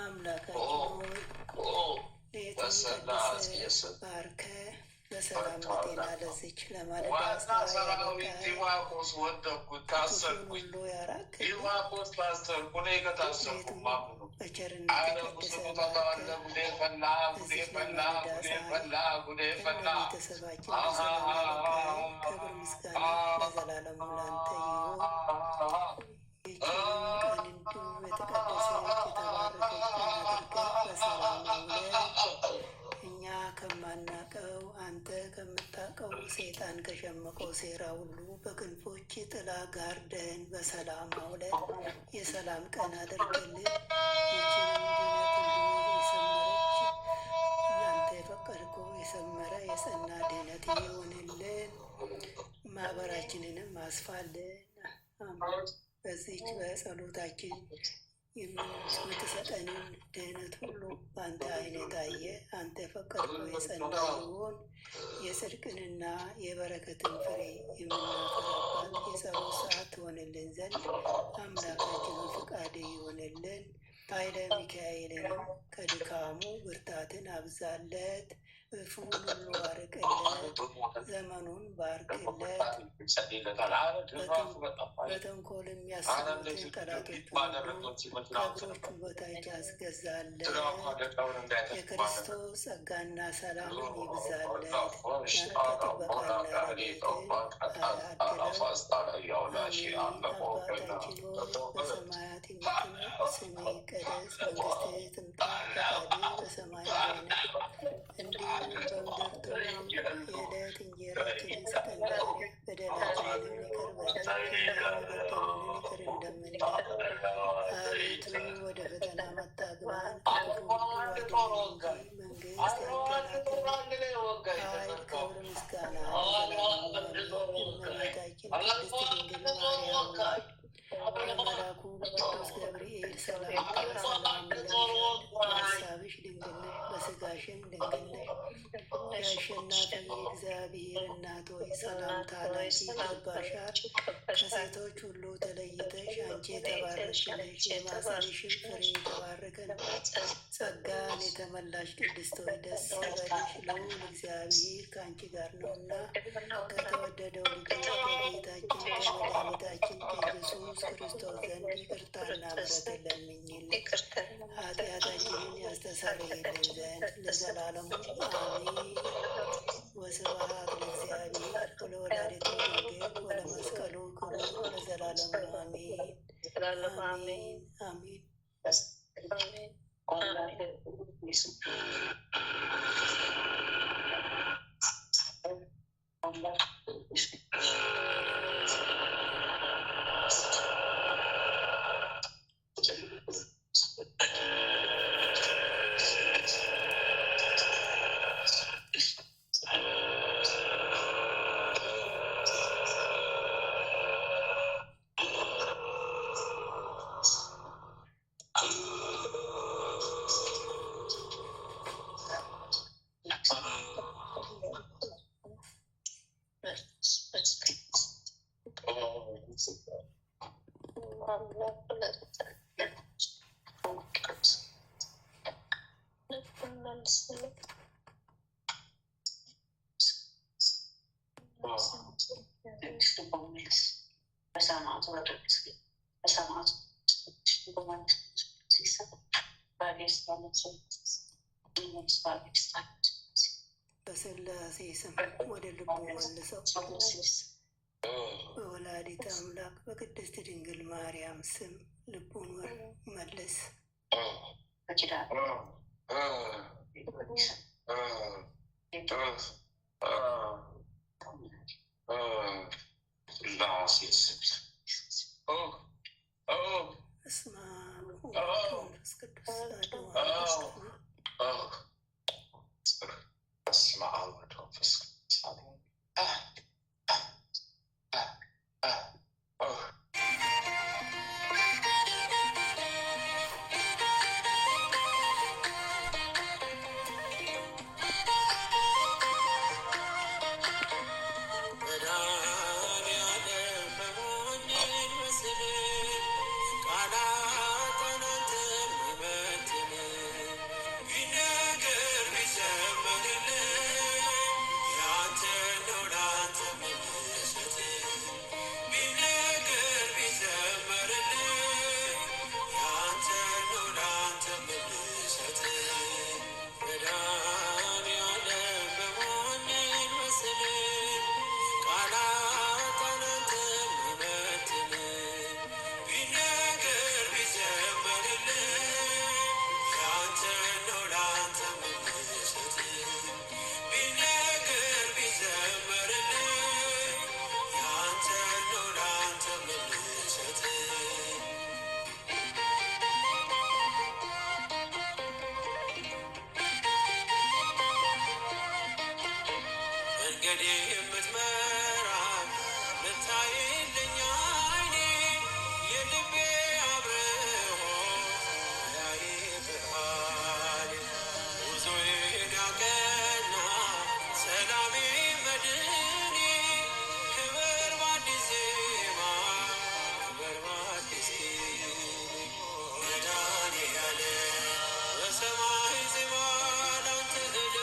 አምላካችን ሆይ ሌቱን ቀድሰህ ባርከህ በሰላም በጤና ለዚች ለማለዳ ሰራዊት ጢባቆስ ወደኩ፣ ታሰርኩኝ። ጢባቆስ ታሰርኩ። እኔ ከታሰርኩ ማምኑ በቸርነት የቀደሰ ባርከህ ጉዴ ፈላ፣ ጉዴ ፈላ፣ ጉዴ ፈላ፣ ጉዴ ፈላ። ቤተሰባችን በሰላም ያበቃህ። ክብር ምስጋና ለዘላለሙ ላንተ ይሁን። ይህችንም ቀን እንዲሁ የተቀደሰች የተባረከች ቀን አድርገህ በሰላም አውለህ እኛ ከማናቀው አንተ ከምታቀው ሰይጣን ከሸመቀው ሴራ ሁሉ በክንፎች ጥላ ጋርደን በሰላም አውለን የሰላም ቀን አድርግልን። ይህችንም ድነት እንዲሁ የሰመረች እናንተ የፈቀድከው የሰመረ የጸና ድነት ይሆንልን። ማህበራችንንም አስፋልን። በዚች በጸሎታችን የምትሰጠንን ድህነት ሁሉ በአንተ አይን የታየ አንተ የፈቀድከው የጸና ይሁን። የጽድቅንና የበረከትን ፍሬ የምናፈራባት የጸሎት ሰዓት ትሆንልን ዘንድ አምላካችንን ፍቃድ ይሆንልን። ኃይለ ሚካኤልንም ከድካሙ ብርታትን አብዛለት። እፉን ሁሉ አርቅለት። ዘመኑን ባርክለት። በተንኮል የሚያስቡትን ጠላቶች ሁሉ ከእግሮቹ በታች አስገዛለት። የክርስቶስ ጸጋና ሰላምን ይብዛለት። ከጥበቃና ረድኤትን አድለው። አባታችን ሆይ በሰማያት የምትኖር ስምህ ይቀደስ፣ መንግስትህ ትምጣ፣ ፈቃድህ በሰማይ እንደሆነች እንዲሁም በምድር ትሁን። የዕለት እንጀራችንን ስጠን ዛሬ፣ በደላችንን ይቅር በለን የበደሉንን ይቅር እንደምንል። አቤቱ ወደ ፈተና አታግባን፣ ከክፉ ሁሉ አድነን እንጂ መንግስት ያንተ ናትና፣ ኃይል፣ ክብር፣ ምስጋና ለዘላለሙ አሜን። እመቤታችን ቅድስት ድንግል ማርያም ሆይ ለመልአኩ ለቅዱስ ገብርኤል ሰላምታ ሰላም ይለምሻል። በሐሳብሽ ድንግል ነሽ፣ በሥጋሽም ድንግል ነሽ። የአሸናፊ የእግዚአብሔር እናት ሆይ ሰላምታ ላንቺ ይገባሻል። ከሴቶች ሁሉ ተለይተሽ አንቺ የተባረክሽ ነሽ፣ የማኅፀንሽም ፍሬ የተባረከ ነው። ጸጋን የተመላሽ ቅድስት ሆይ ደስ ይበልሽ፣ ልዑል እግዚአብሔር ከአንቺ ጋር ነውና ከተወደደው ልጅሽ ከጌታችን ከመድኃኒታችን ከኢየሱስ ክርስቶስ ዘንድ ይቅርታና ምሕረትን ለምኝልን ኃጢአታችንን ያስተሰርይልን ዘንድ ለዘላለሙ አሜን። ወስብሐት ለእግዚአብሔር ወለወላዲቱ ድንግል ወለመስቀሉ ክቡር ለዘላለሙ አሜን አሜን አሜን። በሥላሴ ስም ወደ ልቡ መልሰው በወላዲተ አምላክ በቅድስት ድንግል ማርያም ስም ልቡን መልስ። በስመ አብ ወወልድ ወመንፈስ ቅዱስ አሐዱ አምላክ። በስመ አብ ወወልድ ወመንፈስ ቅዱስ የምትመራ ምታይልኝ አይኔ የልቤ አብርሆ ያይ ብርሃኔ ጉዞዬን ያቀና ሰላሜ መድኔ ክብር በአዲስ ዜማ ክብር በአዲስ መድኃኔዓለም በሰማይ ዜማ ላንተ እልል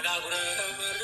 አጋጉረ